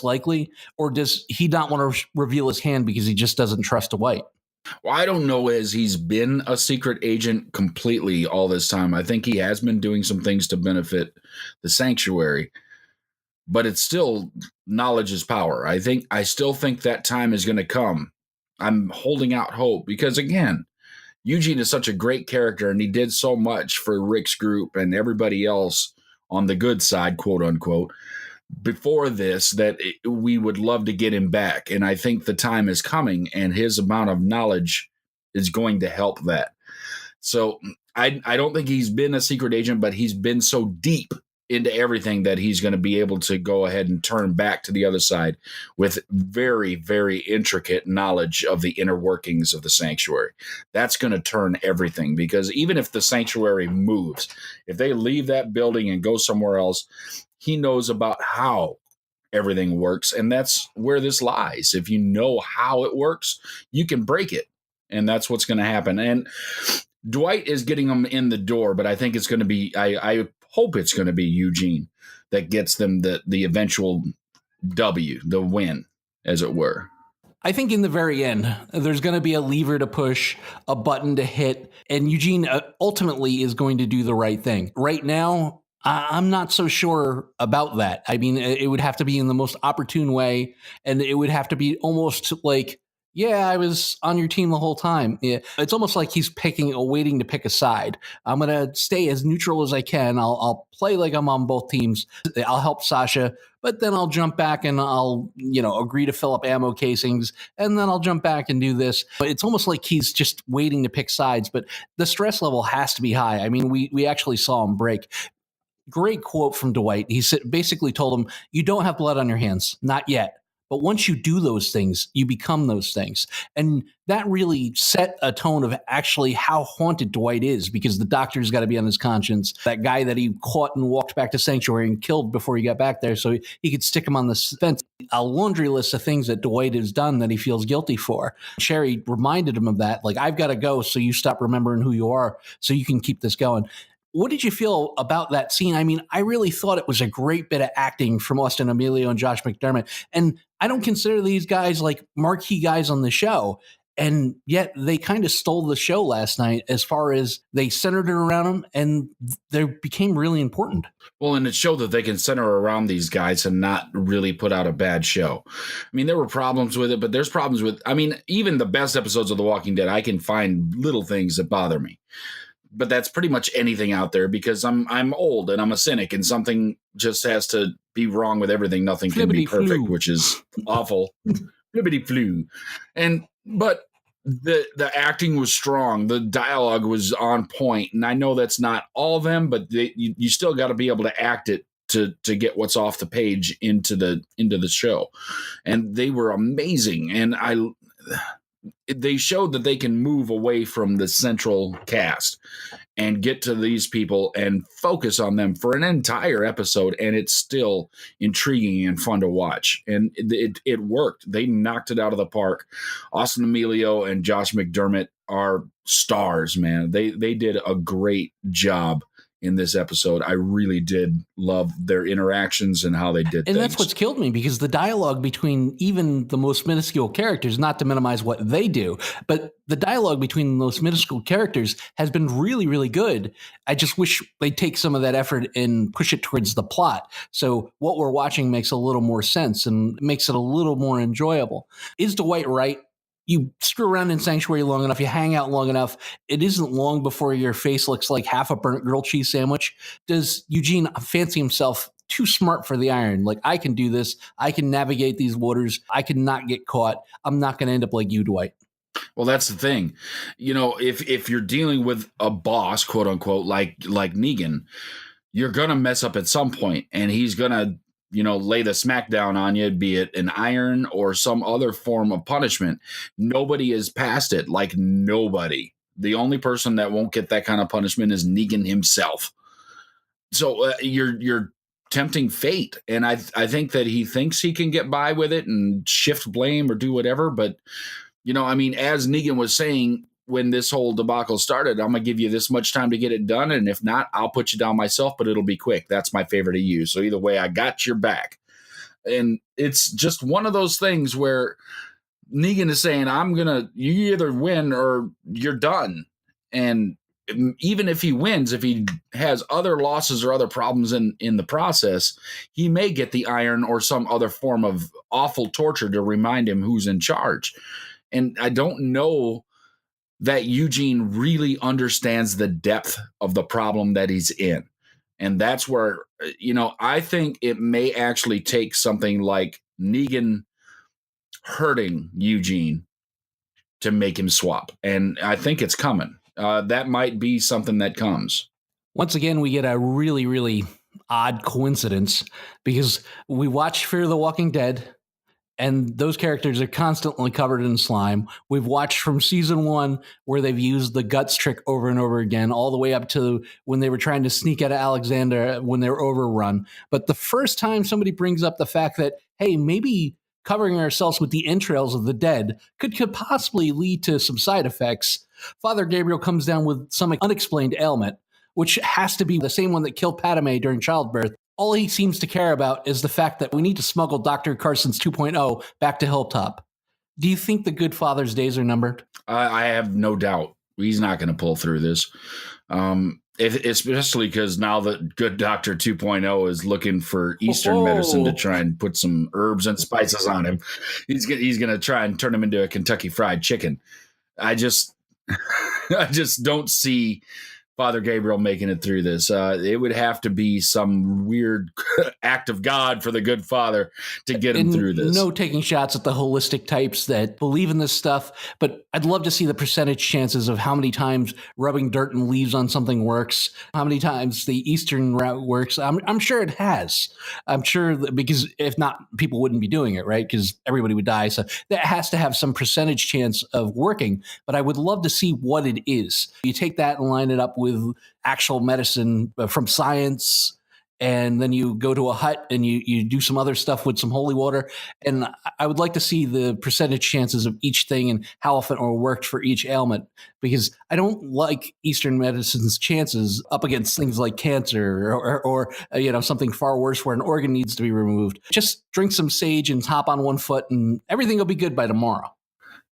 Speaker 3: likely, or does he not want to reveal his hand because he just doesn't trust Dwight?
Speaker 4: Well, I don't know as he's been a secret agent completely all this time. I think he has been doing some things to benefit the sanctuary, but it's still knowledge is power. I still think that time is going to come. I'm holding out hope because, again, Eugene is such a great character and he did so much for Rick's group and everybody else on the good side, quote unquote, before this, that we would love to get him back. And I think the time is coming and his amount of knowledge is going to help that. So I don't think he's been a secret agent, but he's been so deep into everything that he's going to be able to go ahead and turn back to the other side with very, very intricate knowledge of the inner workings of the sanctuary. That's going to turn everything, because even if the sanctuary moves, if they leave that building and go somewhere else, he knows about how everything works. And that's where this lies. If you know how it works, you can break it. And that's what's going to happen. And Dwight is getting them in the door, but I think it's going to be, I hope it's going to be Eugene that gets them the eventual W, the win, as it were.
Speaker 3: I think in the very end, there's going to be a lever to push, a button to hit, and Eugene ultimately is going to do the right thing. Right now, I'm not so sure about that. I mean, it would have to be in the most opportune way, and it would have to be almost like, yeah, I was on your team the whole time. Yeah. It's almost like he's waiting to pick a side. I'm going to stay as neutral as I can. I'll play like I'm on both teams. I'll help Sasha, but then I'll jump back and I'll, agree to fill up ammo casings, and then I'll jump back and do this. But it's almost like he's just waiting to pick sides, but the stress level has to be high. I mean, we actually saw him break. Great quote from Dwight. He basically told him, you don't have blood on your hands. Not yet. But once you do those things, you become those things. And that really set a tone of actually how haunted Dwight is, because the doctor's got to be on his conscience. That guy that he caught and walked back to Sanctuary and killed before he got back there so he could stick him on the fence. A laundry list of things that Dwight has done that he feels guilty for. Sherry reminded him of that. Like, I've got to go so you stop remembering who you are so you can keep this going. What did you feel about that scene? I mean, I really thought it was a great bit of acting from Austin Emilio and Josh McDermott. And I don't consider these guys like marquee guys on the show. And yet they kind of stole the show last night as far as they centered it around them and they became really important.
Speaker 4: Well, and it showed that they can center around these guys and not really put out a bad show. I mean, there were problems with it, but there's problems with, I mean, even the best episodes of The Walking Dead, I can find little things that bother me. But that's pretty much anything out there because I'm old and I'm a cynic and something just has to be wrong with everything. Nothing can be perfect, which is awful. Flippity flu. But the acting was strong. The dialogue was on point. And I know that's not all of them, but you still got to be able to act it to get what's off the page into the show. And they were amazing. And they showed that they can move away from the central cast and get to these people and focus on them for an entire episode. And it's still intriguing and fun to watch. And it worked. They knocked it out of the park. Austin Emilio and Josh McDermott are stars, man. They did a great job in this episode. I really did love their interactions and how they did things.
Speaker 3: And that's what's killed me, because the dialogue between even the most minuscule characters, not to minimize what they do, but the dialogue between the most minuscule characters has been really, really good. I just wish they'd take some of that effort and push it towards the plot. So what we're watching makes a little more sense and makes it a little more enjoyable. Is Dwight right? You screw around in Sanctuary long enough, you hang out long enough, it isn't long before your face looks like half a burnt grilled cheese sandwich. Does Eugene fancy himself too smart for the iron? Like, I can do this. I can navigate these waters. I can not get caught. I'm not going to end up like you, Dwight.
Speaker 4: Well, that's the thing. You know, if you're dealing with a boss, quote unquote, like Negan, you're going to mess up at some point, and he's going to, lay the smackdown on you, be it an iron or some other form of punishment. Nobody is past it. Like, nobody. The only person that won't get that kind of punishment is Negan himself. So you're tempting fate. And I think that he thinks he can get by with it and shift blame or do whatever. But, as Negan was saying, when this whole debacle started, I'm going to give you this much time to get it done. And if not, I'll put you down myself, but it'll be quick. That's my favorite of you. So either way, I got your back. And it's just one of those things where Negan is saying, you either win or you're done. And even if he wins, if he has other losses or other problems in the process, he may get the iron or some other form of awful torture to remind him who's in charge. And I don't know that Eugene really understands the depth of the problem that he's in. And that's where, I think it may actually take something like Negan hurting Eugene to make him swap. And I think it's coming. That might be something that comes.
Speaker 3: Once again, we get a really, really odd coincidence, because we watch Fear the Walking Dead, and those characters are constantly covered in slime. We've watched from season 1 where they've used the guts trick over and over again, all the way up to when they were trying to sneak out of Alexander when they were overrun. But the first time somebody brings up the fact that, hey, maybe covering ourselves with the entrails of the dead could possibly lead to some side effects, Father Gabriel comes down with some unexplained ailment, which has to be the same one that killed Padme during childbirth. All he seems to care about is the fact that we need to smuggle Dr. Carson's 2.0 back to Hilltop. Do you think the good father's days are numbered?
Speaker 4: I have no doubt he's not going to pull through this. Especially because now that good Dr. 2.0 is looking for Eastern medicine to try and put some herbs and spices on him. He's going to try and turn him into a Kentucky Fried Chicken. I just don't see Father Gabriel making it through this. It would have to be some weird act of God for the good Father to get him through this.
Speaker 3: No taking shots at the holistic types that believe in this stuff, but I'd love to see the percentage chances of how many times rubbing dirt and leaves on something works, how many times the Eastern route works. I'm sure it has. I'm sure because if not, people wouldn't be doing it, right? Because everybody would die. So that has to have some percentage chance of working, but I would love to see what it is. You take that and line it up with actual medicine from science, and then you go to a hut and you do some other stuff with some holy water. And I would like to see the percentage chances of each thing and how often it worked for each ailment, because I don't like Eastern medicine's chances up against things like cancer or something far worse where an organ needs to be removed. Just drink some sage and hop on one foot and everything will be good by tomorrow.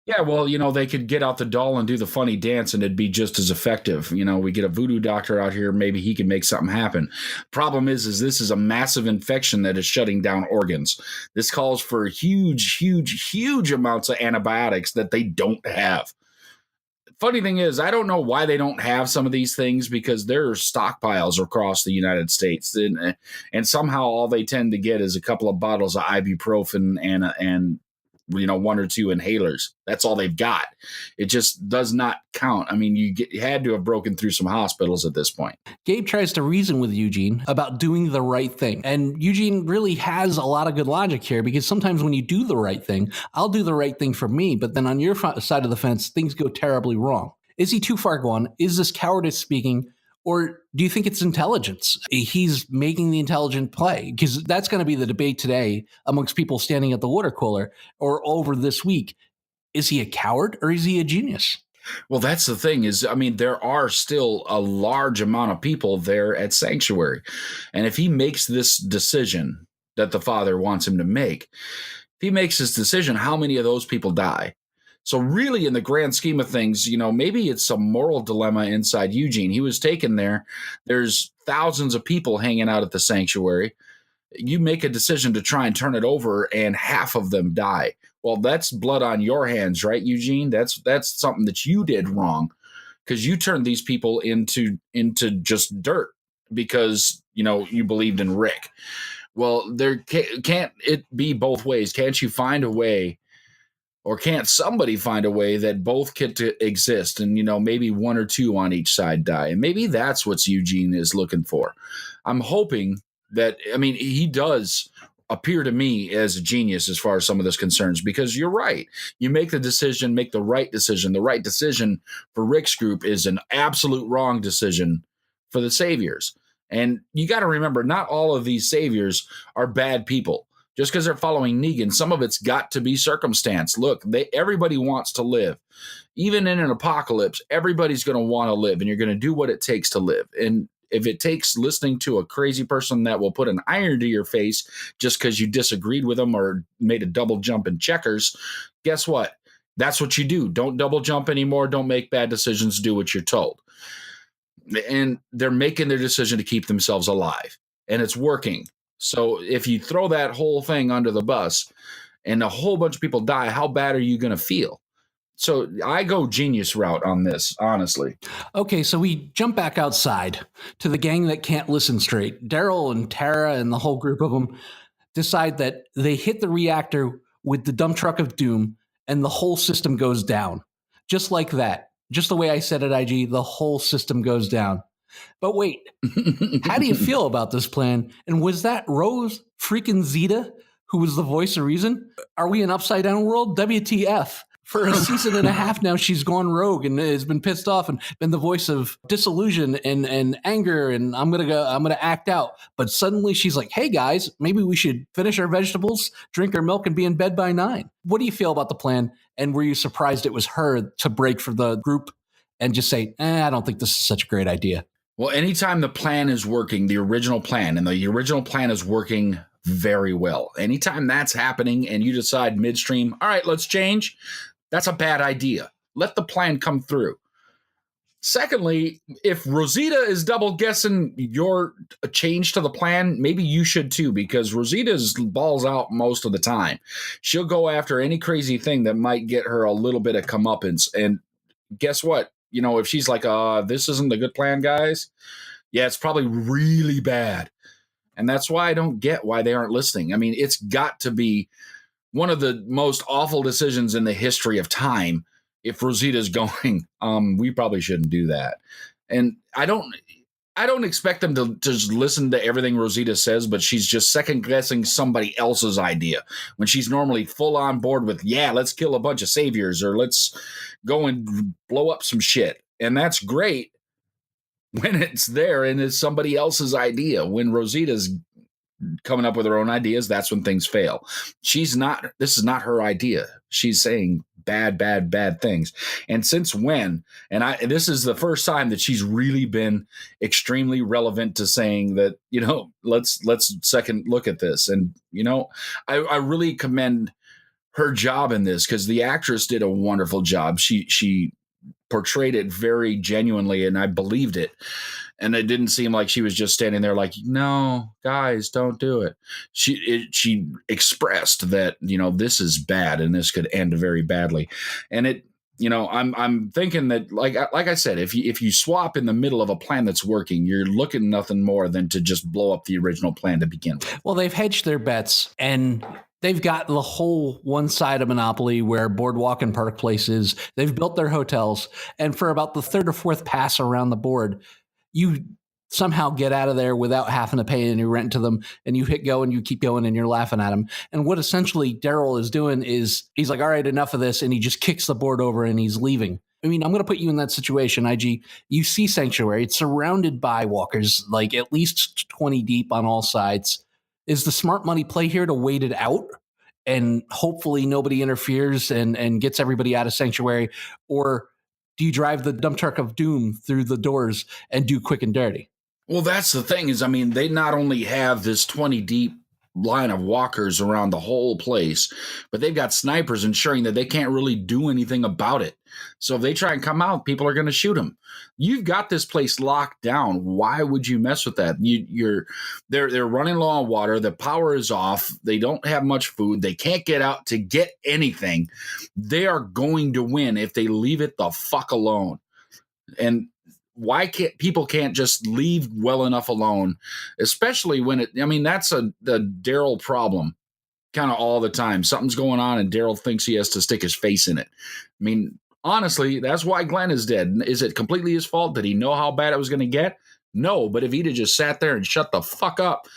Speaker 4: Yeah, well, they could get out the doll and do the funny dance and it'd be just as effective. We get a voodoo doctor out here, maybe he can make something happen. Problem is this is a massive infection that is shutting down organs. This calls for huge, huge, huge amounts of antibiotics that they don't have. Funny thing is, I don't know why they don't have some of these things, because there are stockpiles across the United States. And somehow all they tend to get is a couple of bottles of ibuprofen and one or two inhalers. That's all they've got. It just does not count. I mean, you had to have broken through some hospitals at this point.
Speaker 3: Gabe tries to reason with Eugene about doing the right thing. And Eugene really has a lot of good logic here, because sometimes when you do the right thing, I'll do the right thing for me. But then on your side of the fence, things go terribly wrong. Is he too far gone? Is this cowardice speaking? Or do you think it's intelligence? He's making the intelligent play, because that's going to be the debate today amongst people standing at the water cooler or over this week. Is he a coward or is he a genius?
Speaker 4: Well, that's the thing there are still a large amount of people there at Sanctuary. And if he makes this decision that the Father wants him to make, if he makes his decision, how many of those people die? So really, in the grand scheme of things, maybe it's a moral dilemma inside Eugene. He was taken there. There's thousands of people hanging out at the Sanctuary. You make a decision to try and turn it over, and half of them die. Well, that's blood on your hands, right, Eugene? That's something that you did wrong, because you turned these people into just dirt because, you believed in Rick. Well, there can't it be both ways? Can't you find a way? Or can't somebody find a way that both get to exist and, maybe one or two on each side die? And maybe that's what Eugene is looking for. I'm hoping that, he does appear to me as a genius as far as some of this concerns, because you're right. You make the decision, make the right decision. The right decision for Rick's group is an absolute wrong decision for the Saviors. And you got to remember, not all of these Saviors are bad people. Just because they're following Negan, some of it's got to be circumstance. Look, everybody wants to live. Even in an apocalypse, everybody's going to want to live, and you're going to do what it takes to live. And if it takes listening to a crazy person that will put an iron to your face just because you disagreed with them or made a double jump in checkers, guess what? That's what you do. Don't double jump anymore. Don't make bad decisions. Do what you're told. And they're making their decision to keep themselves alive, and it's working. So if you throw that whole thing under the bus and a whole bunch of people die, how bad are you going to feel? So I go genius route on this, honestly.
Speaker 3: Okay, so we jump back outside to the gang that can't listen straight. Daryl and Tara and the whole group of them decide that they hit the reactor with the dump truck of doom and the whole system goes down. Just like that. Just the way I said it, IG, the whole system goes down. But wait, how do you feel about this plan? And was that Rose freaking Zeta who was the voice of reason? Are we in upside down world? WTF? For a season and a half now, she's gone rogue and has been pissed off and been the voice of disillusion and anger. And I'm gonna act out. But suddenly she's like, "Hey guys, maybe we should finish our vegetables, drink our milk, and be in bed by 9." What do you feel about the plan? And were you surprised it was her to break for the group and just say, "I don't think this is such a great idea"?
Speaker 4: Well, anytime the plan is working, the original plan, and the original plan is working very well. Anytime that's happening and you decide midstream, all right, let's change, that's a bad idea. Let the plan come through. Secondly, if Rosita is double guessing your change to the plan, maybe you should too, because Rosita's balls out most of the time. She'll go after any crazy thing that might get her a little bit of comeuppance. And guess what? if she's like, this isn't a good plan, guys. Yeah, it's probably really bad. And that's why I don't get why they aren't listening. I mean, it's got to be one of the most awful decisions in the history of time. If Rosita's going, we probably shouldn't do that. And I don't expect them to just listen to everything Rosita says, but she's just second guessing somebody else's idea when she's normally full on board with, yeah, let's kill a bunch of saviors or let's go and blow up some shit. And that's great when it's there and it's somebody else's idea. When Rosita's coming up with her own ideas, that's when things fail. This is not her idea. She's saying bad things. And since when? And this is the first time that she's really been extremely relevant to saying that, let's second look at this. And, I really commend her job in this because the actress did a wonderful job. She portrayed it very genuinely, and I believed it. And it didn't seem like she was just standing there like, no, guys, don't do it. She expressed that, this is bad and this could end very badly. And I'm thinking that, like I said, if you swap in the middle of a plan that's working, you're looking nothing more than to just blow up the original plan to begin with.
Speaker 3: Well, they've hedged their bets, and they've got the whole one side of Monopoly where Boardwalk and Park Place is. They've built their hotels, and for about the third or fourth pass around the board, you somehow get out of there without having to pay any rent to them, and you hit go and you keep going and you're laughing at them. And what essentially Daryl is doing is he's like, all right, enough of this. And he just kicks the board over and he's leaving. I mean, I'm going to put you in that situation, IG. You see Sanctuary. It's surrounded by walkers, like at least 20 deep on all sides. Is the smart money play here to wait it out and hopefully nobody interferes and gets everybody out of Sanctuary? Or do you drive the dump truck of doom through the doors and do quick and dirty?
Speaker 4: Well, that's the thing is, I mean, they not only have this 20 deep line of walkers around the whole place, but they've got snipers ensuring that they can't really do anything about it. So if they try and come out, people are going to shoot them. You've got this place locked down. Why would you mess with that? They're running low on water. The power is off. They don't have much food. They can't get out to get anything. They are going to win if they leave it the fuck alone. And why can't people just leave well enough alone, especially when that's the Daryl problem kind of all the time. Something's going on and Daryl thinks he has to stick his face in it. I mean, honestly, that's why Glenn is dead. Is it completely his fault? Did he know how bad it was going to get? No, but if he'd have just sat there and shut the fuck up,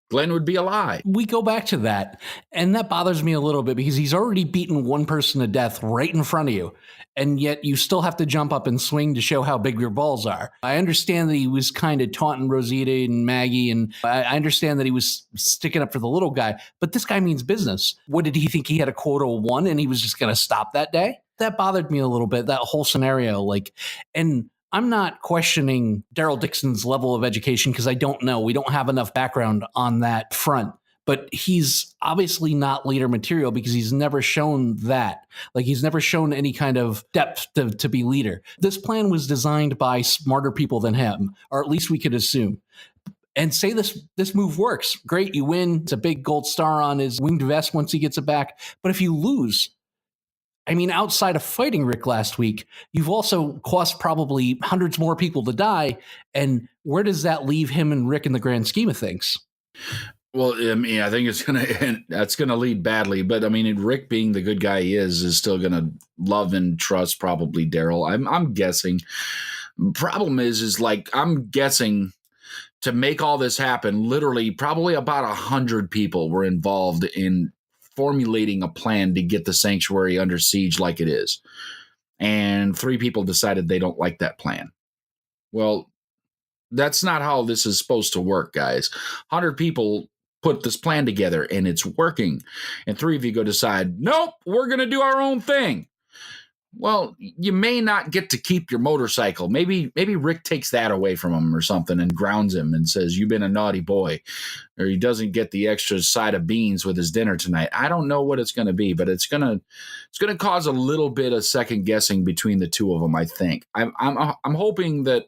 Speaker 4: Glenn would be alive.
Speaker 3: We go back to that, and that bothers me a little bit because he's already beaten one person to death right in front of you, and yet you still have to jump up and swing to show how big your balls are. I understand that he was kind of taunting Rosita and Maggie, and I understand that he was sticking up for the little guy, but this guy means business. What did he think? He had a quota of 1 and he was just going to stop that day? That bothered me a little bit, that whole scenario. And I'm not questioning Daryl Dixon's level of education because I don't know. We don't have enough background on that front. But he's obviously not leader material because he's never shown that. Like, he's never shown any kind of depth to be leader. This plan was designed by smarter people than him, or at least we could assume. And say this move works. Great, you win. It's a big gold star on his winged vest once he gets it back. But if you lose, I mean, outside of fighting Rick last week, you've also cost probably hundreds more people to die. And where does that leave him and Rick in the grand scheme of things?
Speaker 4: Well, I mean, I think that's going to lead badly. But I mean, Rick, being the good guy he is still going to love and trust probably Daryl. I'm guessing. Problem is like, I'm guessing to make all this happen, literally probably about 100 people were involved in formulating a plan to get the sanctuary under siege like it is. And 3 people decided they don't like that plan. Well, that's not how this is supposed to work, guys. 100 people put this plan together and it's working. And 3 of you go decide, nope, we're going to do our own thing. Well, you may not get to keep your motorcycle. Maybe Rick takes that away from him or something and grounds him and says, you've been a naughty boy. Or he doesn't get the extra side of beans with his dinner tonight. I don't know what it's going to be, but it's going to cause a little bit of second guessing between the 2 of them, I think. I'm hoping that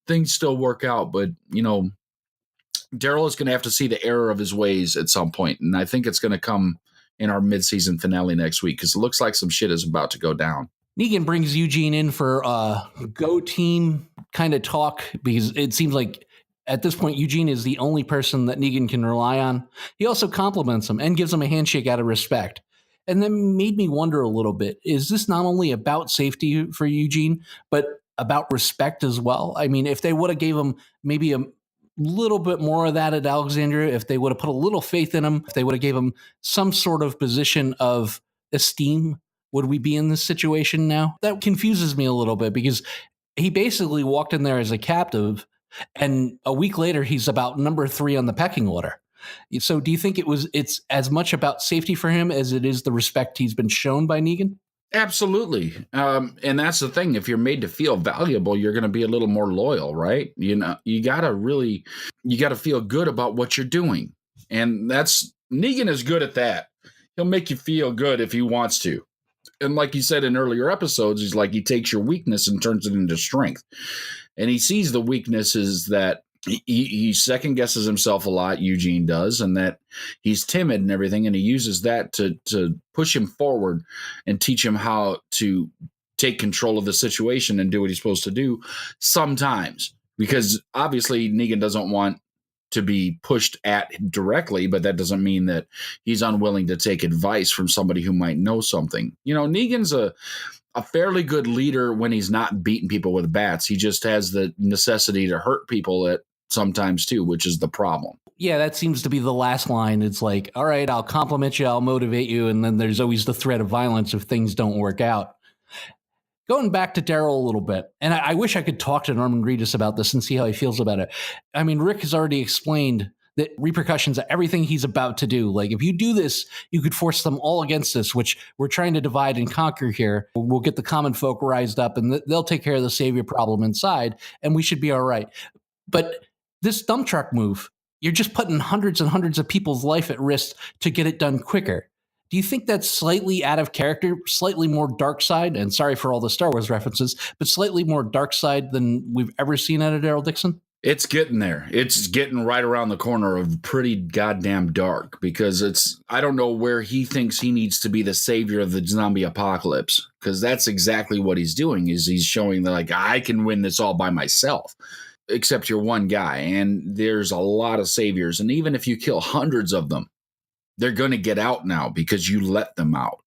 Speaker 4: things still work out, but Daryl is going to have to see the error of his ways at some point, and I think it's going to come in our mid-season finale next week because it looks like some shit is about to go down.
Speaker 3: Negan brings Eugene in for a go team kind of talk because it seems like at this point, Eugene is the only person that Negan can rely on. He also compliments him and gives him a handshake out of respect. And then made me wonder a little bit, is this not only about safety for Eugene, but about respect as well? I mean, if they would have gave him maybe a little bit more of that at Alexandria, if they would have put a little faith in him, if they would have gave him some sort of position of esteem, would we be in this situation now? That confuses me a little bit because he basically walked in there as a captive, and a week later he's about number 3 on the pecking order. So do you think it's as much about safety for him as it is the respect he's been shown by Negan?
Speaker 4: Absolutely. And that's the thing. If you're made to feel valuable, you're going to be a little more loyal, right? You know, you got to feel good about what you're doing. And Negan is good at that. He'll make you feel good if he wants to. And like you said in earlier episodes, he's like, he takes your weakness and turns it into strength. And he sees the weaknesses that he second guesses himself a lot, Eugene does, and that he's timid and everything. And he uses that to push him forward and teach him how to take control of the situation and do what he's supposed to do sometimes. Because obviously Negan doesn't want to be pushed at directly, but that doesn't mean that he's unwilling to take advice from somebody who might know something. You know, Negan's a fairly good leader when he's not beating people with bats. He just has the necessity to hurt people at sometimes too, which is the problem.
Speaker 3: Yeah, that seems to be the last line. It's like, all right, I'll compliment you, I'll motivate you, and then there's always the threat of violence if things don't work out. Going back to Daryl a little bit, and I wish I could talk to Norman Reedus about this and see how he feels about it. I mean, Rick has already explained the repercussions of everything he's about to do. Like, if you do this, you could force them all against us, which we're trying to divide and conquer here. We'll get the common folk rised up, and they'll take care of the savior problem inside, and we should be all right. But this dump truck move, you're just putting hundreds and hundreds of people's life at risk to get it done quicker. Do you think that's slightly out of character, slightly more dark side? And sorry for all the Star Wars references, but slightly more dark side than we've ever seen out of Daryl Dixon?
Speaker 4: It's getting there. It's getting right around the corner of pretty goddamn dark because I don't know where he thinks he needs to be the savior of the zombie apocalypse, because that's exactly what he's doing, is he's showing that, like, I can win this all by myself, except you're one guy and there's a lot of saviors. And even if you kill hundreds of them, they're going to get out now because you let them out.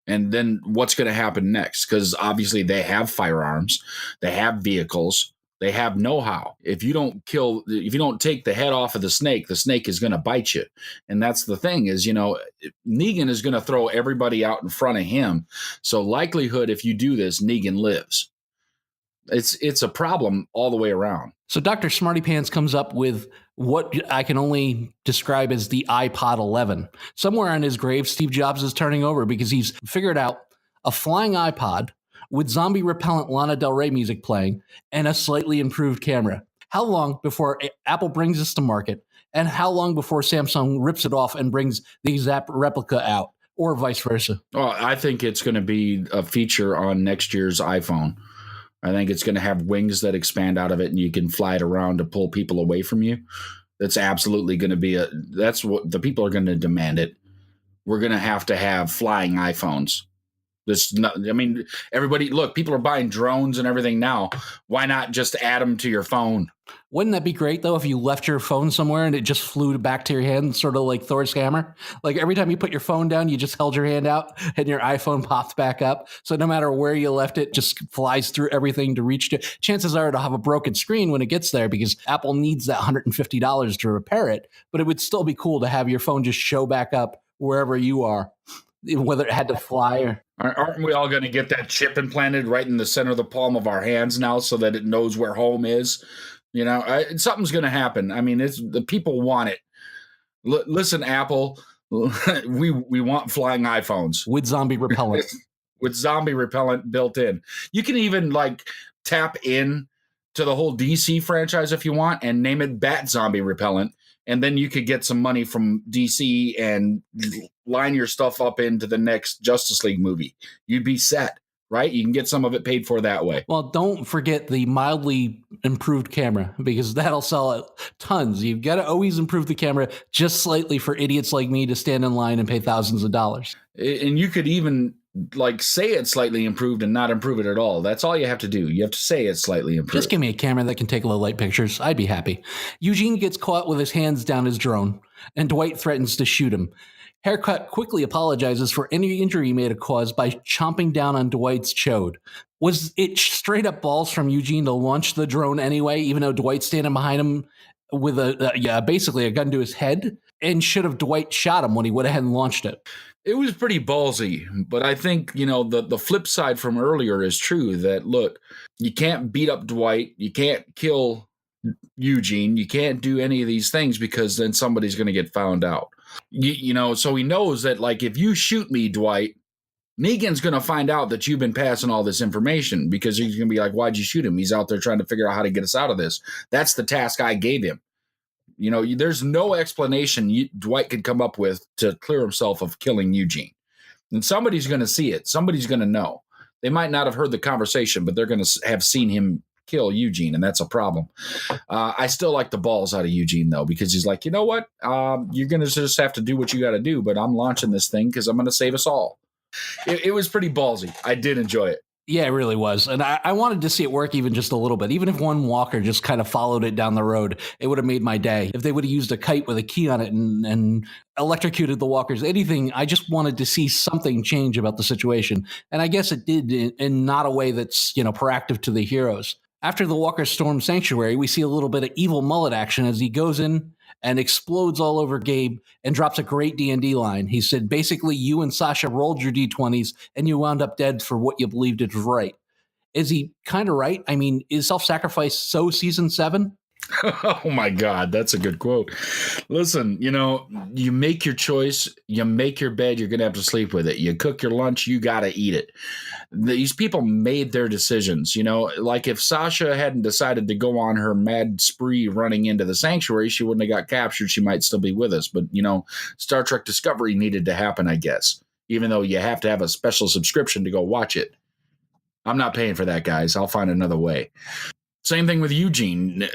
Speaker 4: And then what's going to happen next? Because obviously they have firearms, they have vehicles, they have know-how. If you don't take the head off of the snake is going to bite you. And that's the thing is, Negan is going to throw everybody out in front of him. So likelihood, if you do this, Negan lives. It's a problem all the way around.
Speaker 3: So Dr. Smarty Pants comes up with what I can only describe as the iPod 11. Somewhere on his grave, Steve Jobs is turning over because he's figured out a flying iPod with zombie repellent Lana Del Rey music playing and a slightly improved camera. How long before Apple brings this to market, and how long before Samsung rips it off and brings the exact replica out, or vice versa?
Speaker 4: Oh, I think it's going to be a feature on next year's iPhone. I think it's going to have wings that expand out of it and you can fly it around to pull people away from you. That's absolutely going to be that's what the people are going to demand it. We're going to have flying iPhones. Everybody, look, people are buying drones and everything now. Why not just add them to your phone?
Speaker 3: Wouldn't that be great, though, if you left your phone somewhere and it just flew back to your hand, sort of like Thor's hammer? Like every time you put your phone down, you just held your hand out and your iPhone popped back up. So no matter where you left it, just flies through everything to reach to. Chances are it'll have a broken screen when it gets there because Apple needs that $150 to repair it. But it would still be cool to have your phone just show back up wherever you are, whether it had to fly or...
Speaker 4: Aren't we all going to get that chip implanted right in the center of the palm of our hands now so that it knows where home is? Something's going to happen. I mean, the people want it. Listen, Apple, we want flying iPhones.
Speaker 3: With zombie repellent.
Speaker 4: With zombie repellent built in. You can even tap in to the whole DC franchise if you want and name it Bat Zombie Repellent. And then you could get some money from DC and line your stuff up into the next Justice League movie. You'd be set, right? You can get some of it paid for that way.
Speaker 3: Well, don't forget the mildly improved camera, because that'll sell tons. You've got to always improve the camera just slightly for idiots like me to stand in line and pay thousands of dollars.
Speaker 4: And you could even like say it's slightly improved and not improve it at all. That's all you have to do. You have to say it's slightly improved.
Speaker 3: Just give me a camera that can take low light pictures. I'd be happy. Eugene gets caught with his hands down his drone, and Dwight threatens to shoot him. Haircut quickly apologizes for any injury he may have caused by chomping down on Dwight's chode. Was it straight up balls from Eugene to launch the drone anyway, even though Dwight's standing behind him with basically a gun to his head? And should have Dwight shot him when he went ahead and launched it?
Speaker 4: It was pretty ballsy, but I think, the flip side from earlier is true that, look, you can't beat up Dwight. You can't kill Eugene. You can't do any of these things because then somebody's going to get found out. So he knows that, like, if you shoot me, Dwight, Negan's going to find out that you've been passing all this information because he's going to be like, why'd you shoot him? He's out there trying to figure out how to get us out of this. That's the task I gave him. There's no explanation Dwight could come up with to clear himself of killing Eugene. And somebody's going to see it. Somebody's going to know. They might not have heard the conversation, but they're going to have seen him kill Eugene, and that's a problem. I still like the balls out of Eugene, though, because he's like, you know what? You're going to just have to do what you got to do, but I'm launching this thing because I'm going to save us all. It was pretty ballsy. I did enjoy it.
Speaker 3: Yeah, it really was. And I wanted to see it work even just a little bit. Even if one walker just kind of followed it down the road, it would have made my day. If they would have used a kite with a key on it and electrocuted the walkers, anything, I just wanted to see something change about the situation. And I guess it did in not a way that's, proactive to the heroes. After the walkers storm Sanctuary, we see a little bit of evil mullet action as he goes in and explodes all over Gabe and drops a great D&D line. He said, basically, you and Sasha rolled your D20s and you wound up dead for what you believed is right. Is he kind of right? I mean, is self-sacrifice so season 7?
Speaker 4: Oh, my God. That's a good quote. Listen, you make your choice. You make your bed. You're going to have to sleep with it. You cook your lunch. You got to eat it. These people made their decisions. Like if Sasha hadn't decided to go on her mad spree running into the Sanctuary, she wouldn't have got captured. She might still be with us. But, Star Trek Discovery needed to happen, I guess, even though you have to have a special subscription to go watch it. I'm not paying for that, guys. I'll find another way. Same thing with Eugene.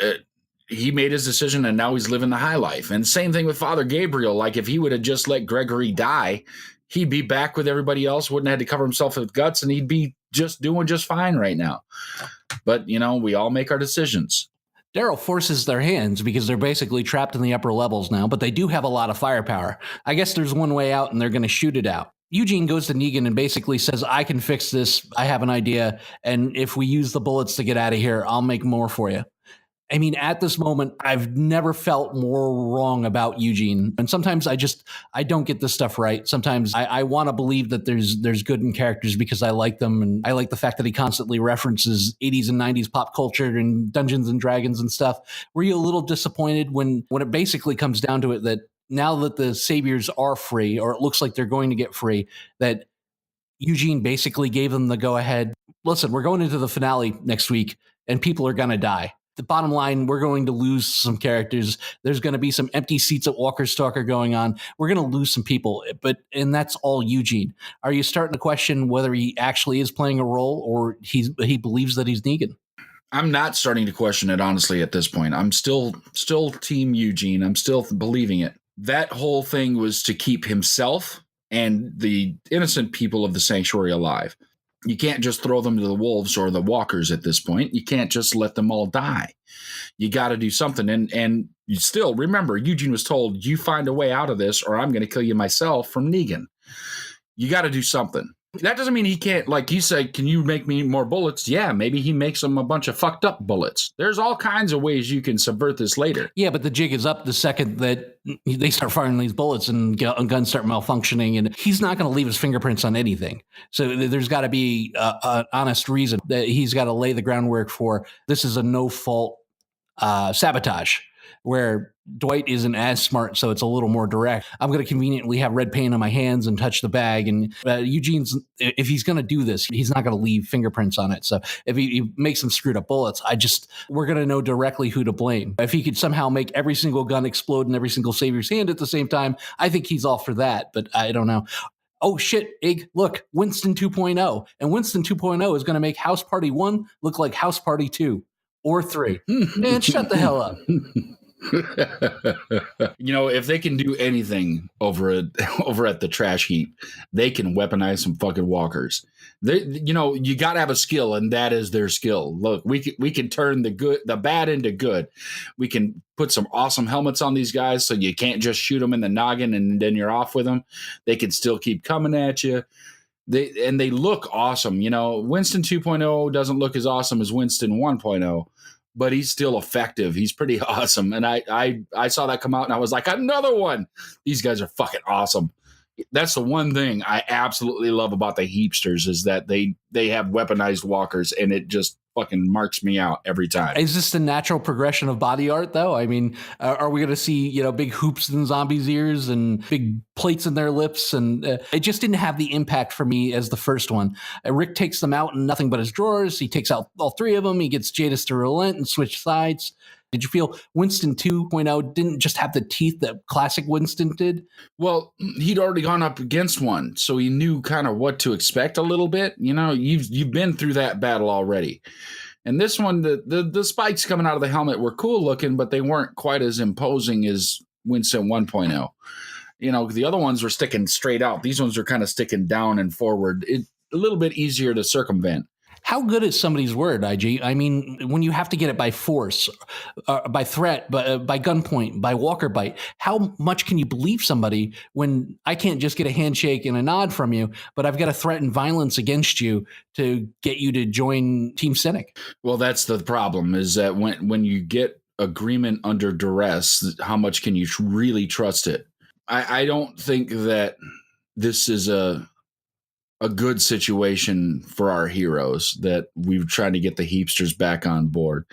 Speaker 4: He made his decision and now he's living the high life. And same thing with Father Gabriel. Like if he would have just let Gregory die, he'd be back with everybody else, wouldn't have had to cover himself with guts, and he'd be just doing just fine right now. But, we all make our decisions.
Speaker 3: Daryl forces their hands because they're basically trapped in the upper levels now, but they do have a lot of firepower. I guess there's one way out and they're going to shoot it out. Eugene goes to Negan and basically says, I can fix this. I have an idea. And if we use the bullets to get out of here, I'll make more for you. I mean, at this moment, I've never felt more wrong about Eugene. And sometimes I don't get this stuff right. Sometimes I want to believe that there's good in characters because I like them. And I like the fact that he constantly references 80s and 90s pop culture and Dungeons and Dragons and stuff. Were you a little disappointed when it basically comes down to it that now that the Saviors are free, or it looks like they're going to get free, that Eugene basically gave them the go-ahead? Listen, we're going into the finale next week and people are going to die. The bottom line, we're going to lose some characters. There's going to be some empty seats at Walker's Stalker going on. We're going to lose some people, and that's all Eugene. Are you starting to question whether he actually is playing a role or he believes that he's Negan?
Speaker 4: I'm not starting to question it, honestly, at this point. I'm still Team Eugene. I'm still believing it. That whole thing was to keep himself and the innocent people of the Sanctuary alive. You can't just throw them to the wolves or the walkers at this point. You can't just let them all die. You got to do something. And you still remember, Eugene was told, you find a way out of this or I'm going to kill you myself from Negan. You got to do something. That doesn't mean he can't, like you said, can you make me more bullets? Yeah, maybe he makes them a bunch of fucked up bullets. There's all kinds of ways you can subvert this later.
Speaker 3: Yeah, but the jig is up the second that they start firing these bullets and guns start malfunctioning, and he's not going to leave his fingerprints on anything. So there's got to be an honest reason that he's got to lay the groundwork for. This is a no-fault sabotage, where Dwight isn't as smart, so it's a little more direct. I'm going to conveniently have red paint on my hands and touch the bag. And Eugene's, if he's going to do this, he's not going to leave fingerprints on it. So if he makes some screwed up bullets, we're going to know directly who to blame. If he could somehow make every single gun explode in every single Savior's hand at the same time, I think he's all for that, but I don't know. Oh, shit, Ig, look, Winston 2.0. And Winston 2.0 is going to make House Party 1 look like House Party 2 or 3. Man, shut the hell up.
Speaker 4: If they can do anything over at the trash heap, they can weaponize some fucking walkers. You got to have a skill, and that is their skill. Look, we can turn the bad into good. We can put some awesome helmets on these guys, so you can't just shoot them in the noggin and then you're off with them. They can still keep coming at you. They look awesome. Winston 2.0 doesn't look as awesome as Winston 1.0. But he's still effective. He's pretty awesome. And I saw that come out and I was like, another one. These guys are fucking awesome. That's the one thing I absolutely love about the Heapsters is that they have weaponized walkers, and it just fucking marks me out every time.
Speaker 3: Is this the natural progression of body art, though? I mean, are we going to see, big hoops in zombies' ears and big plates in their lips? And it just didn't have the impact for me as the first one. Rick takes them out in nothing but his drawers. He takes out all three of them. He gets Jadis to relent and switch sides. Did you feel Winston 2.0 didn't just have the teeth that classic Winston did?
Speaker 4: Well, he'd already gone up against one, so he knew kind of what to expect a little bit. You've been through that battle already. And this one, the spikes coming out of the helmet were cool looking, but they weren't quite as imposing as Winston 1.0. The other ones were sticking straight out. These ones are kind of sticking down and forward. It's a little bit easier to circumvent.
Speaker 3: How good is somebody's word, IG? I mean, when you have to get it by force, by threat, by gunpoint, by walker bite, how much can you believe somebody when I can't just get a handshake and a nod from you, but I've got to threaten violence against you to get you to join Team Cinik?
Speaker 4: Well, that's the problem, is that when you get agreement under duress, how much can you really trust it? I don't think that this is a good situation for our heroes, that we've tried to get the Heapsters back on board.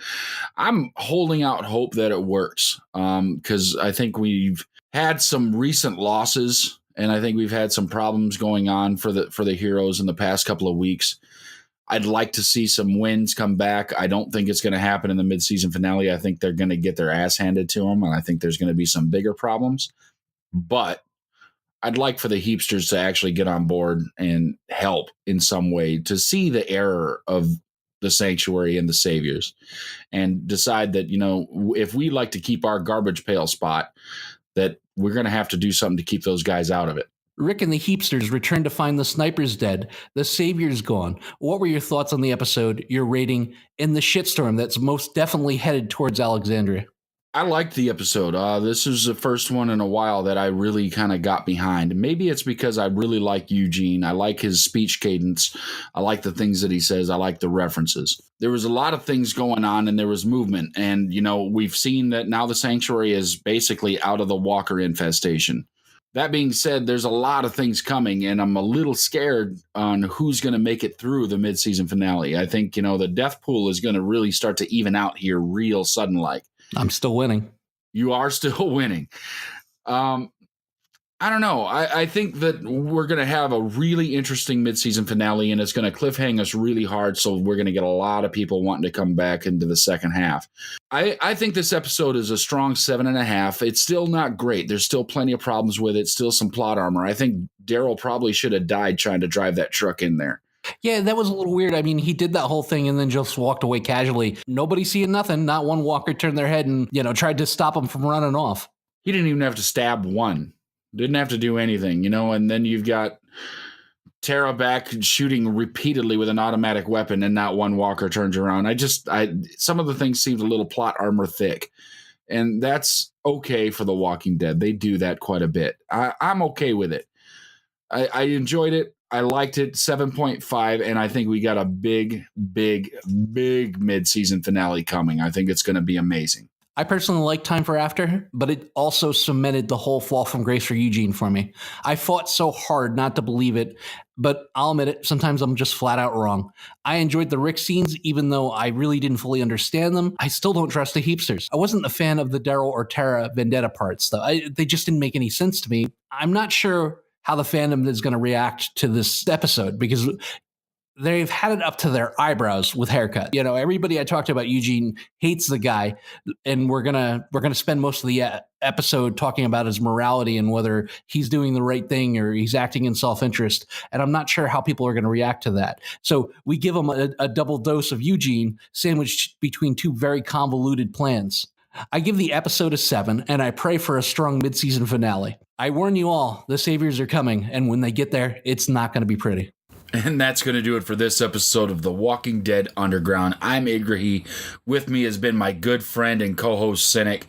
Speaker 4: I'm holding out hope that it works, because I think we've had some recent losses, and I think we've had some problems going on for the heroes in the past couple of weeks. I'd like to see some wins come back. I don't think it's going to happen in the midseason finale. I think they're going to get their ass handed to them, and I think there's going to be some bigger problems. But I'd like for the Heapsters to actually get on board and help in some way, to see the error of the Sanctuary and the Saviors, and decide that, if we like to keep our garbage pail spot, that we're going to have to do something to keep those guys out of it.
Speaker 3: Rick and the Heapsters return to find the snipers dead. The Savior's gone. What were your thoughts on the episode, your rating, and the shitstorm that's most definitely headed towards Alexandria?
Speaker 4: I liked the episode. This is the first one in a while that I really kind of got behind. Maybe it's because I really like Eugene. I like his speech cadence. I like the things that he says. I like the references. There was a lot of things going on, and there was movement. And, we've seen that now the Sanctuary is basically out of the walker infestation. That being said, there's a lot of things coming, and I'm a little scared on who's going to make it through the midseason finale. I think, the death pool is going to really start to even out here real sudden-like.
Speaker 3: I'm still winning.
Speaker 4: You are still winning. I don't know. I think that we're going to have a really interesting midseason finale, and it's going to cliffhang us really hard. So we're going to get a lot of people wanting to come back into the second half. I think this episode is a strong 7.5. It's still not great. There's still plenty of problems with it. Still some plot armor. I think Daryl probably should have died trying to drive that truck in there.
Speaker 3: Yeah, that was a little weird. I mean, he did that whole thing and then just walked away casually. Nobody seeing nothing. Not one walker turned their head and, tried to stop him from running off.
Speaker 4: He didn't even have to stab one. Didn't have to do anything, and then you've got Tara back shooting repeatedly with an automatic weapon, and not one walker turns around. Some of the things seemed a little plot armor thick, and that's okay for The Walking Dead. They do that quite a bit. I'm okay with it. I enjoyed it. I liked it. 7.5, and I think we got a big, big, big mid-season finale coming. I think it's going to be amazing.
Speaker 3: I personally like Time for After, but it also cemented the whole fall from grace for Eugene for me. I fought so hard not to believe it, but I'll admit it, sometimes I'm just flat out wrong. I enjoyed the Rick scenes, even though I really didn't fully understand them. I still don't trust the Heapsters. I wasn't a fan of the Daryl or Tara vendetta parts, though. They just didn't make any sense to me. I'm not sure how the fandom is going to react to this episode, because they've had it up to their eyebrows with haircut. Everybody I talked about Eugene hates the guy, and we're gonna spend most of the episode talking about his morality and whether he's doing the right thing or he's acting in self-interest. And I'm not sure how people are going to react to that. So we give them a double dose of Eugene sandwiched between two very convoluted plans. I give the episode a 7, and I pray for a strong mid-season finale. I warn you all, the saviors are coming, and when they get there, it's not going to be pretty.
Speaker 4: And that's going to do it for this episode of The Walking Dead Underground. I'm Igrihe. With me has been my good friend and co-host Cinik.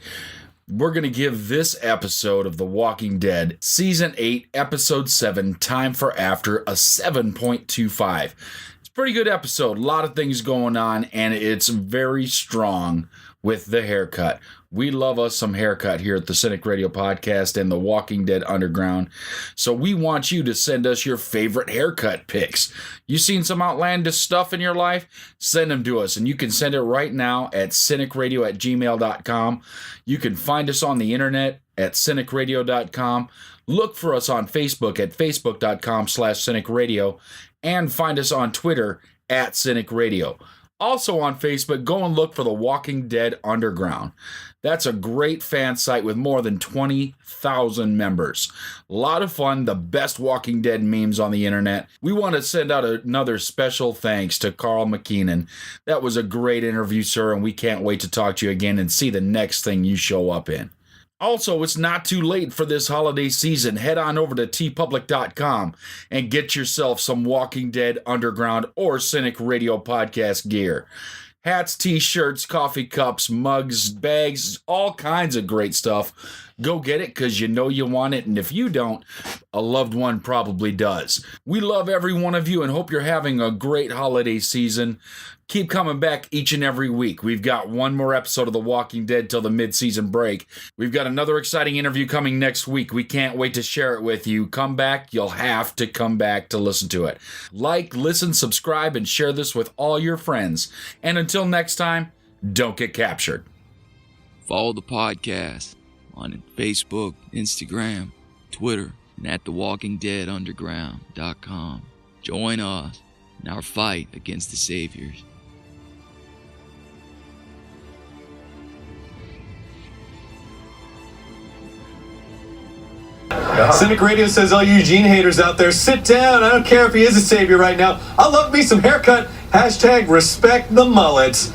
Speaker 4: We're going to give this episode of The Walking Dead, Season 8, Episode 7, Time for After, a 7.25. It's a pretty good episode. A lot of things going on, and it's very strong with the haircut. We love us some haircut here at the Cinik Radio Podcast and The Walking Dead Underground. So we want you to send us your favorite haircut pics. You seen some outlandish stuff in your life? Send them to us. And you can send it right now at CINIKRADIO@gmail.com. You can find us on the internet at CINIKRADIO.com. Look for us on Facebook at Facebook.com/CINIKRADIO. And find us on Twitter at CINIKRADIO. Also on Facebook, go and look for The Walking Dead Underground. That's a great fan site with more than 20,000 members. A lot of fun, the best Walking Dead memes on the internet. We want to send out another special thanks to Karl Makinen. That was a great interview, sir, and we can't wait to talk to you again and see the next thing you show up in. Also, it's not too late for this holiday season. Head on over to tpublic.com and get yourself some Walking Dead Underground or Cinik Radio podcast gear. Hats, t-shirts, coffee cups, mugs, bags, all kinds of great stuff. Go get it because you know you want it, and if you don't, a loved one probably does. We love every one of you and hope you're having a great holiday season. Keep coming back each and every week. We've got one more episode of The Walking Dead till the mid-season break. We've got another exciting interview coming next week. We can't wait to share it with you. Come back. You'll have to come back to listen to it. Like, listen, subscribe, and share this with all your friends. And until next time, don't get captured.
Speaker 2: Follow the podcast on Facebook, Instagram, Twitter, and at thewalkingdeadunderground.com. Join us in our fight against the saviors.
Speaker 5: Cinik Radio says, all you Eugene haters out there, sit down. I don't care if he is a savior right now. I love me some haircut. #respect the mullets.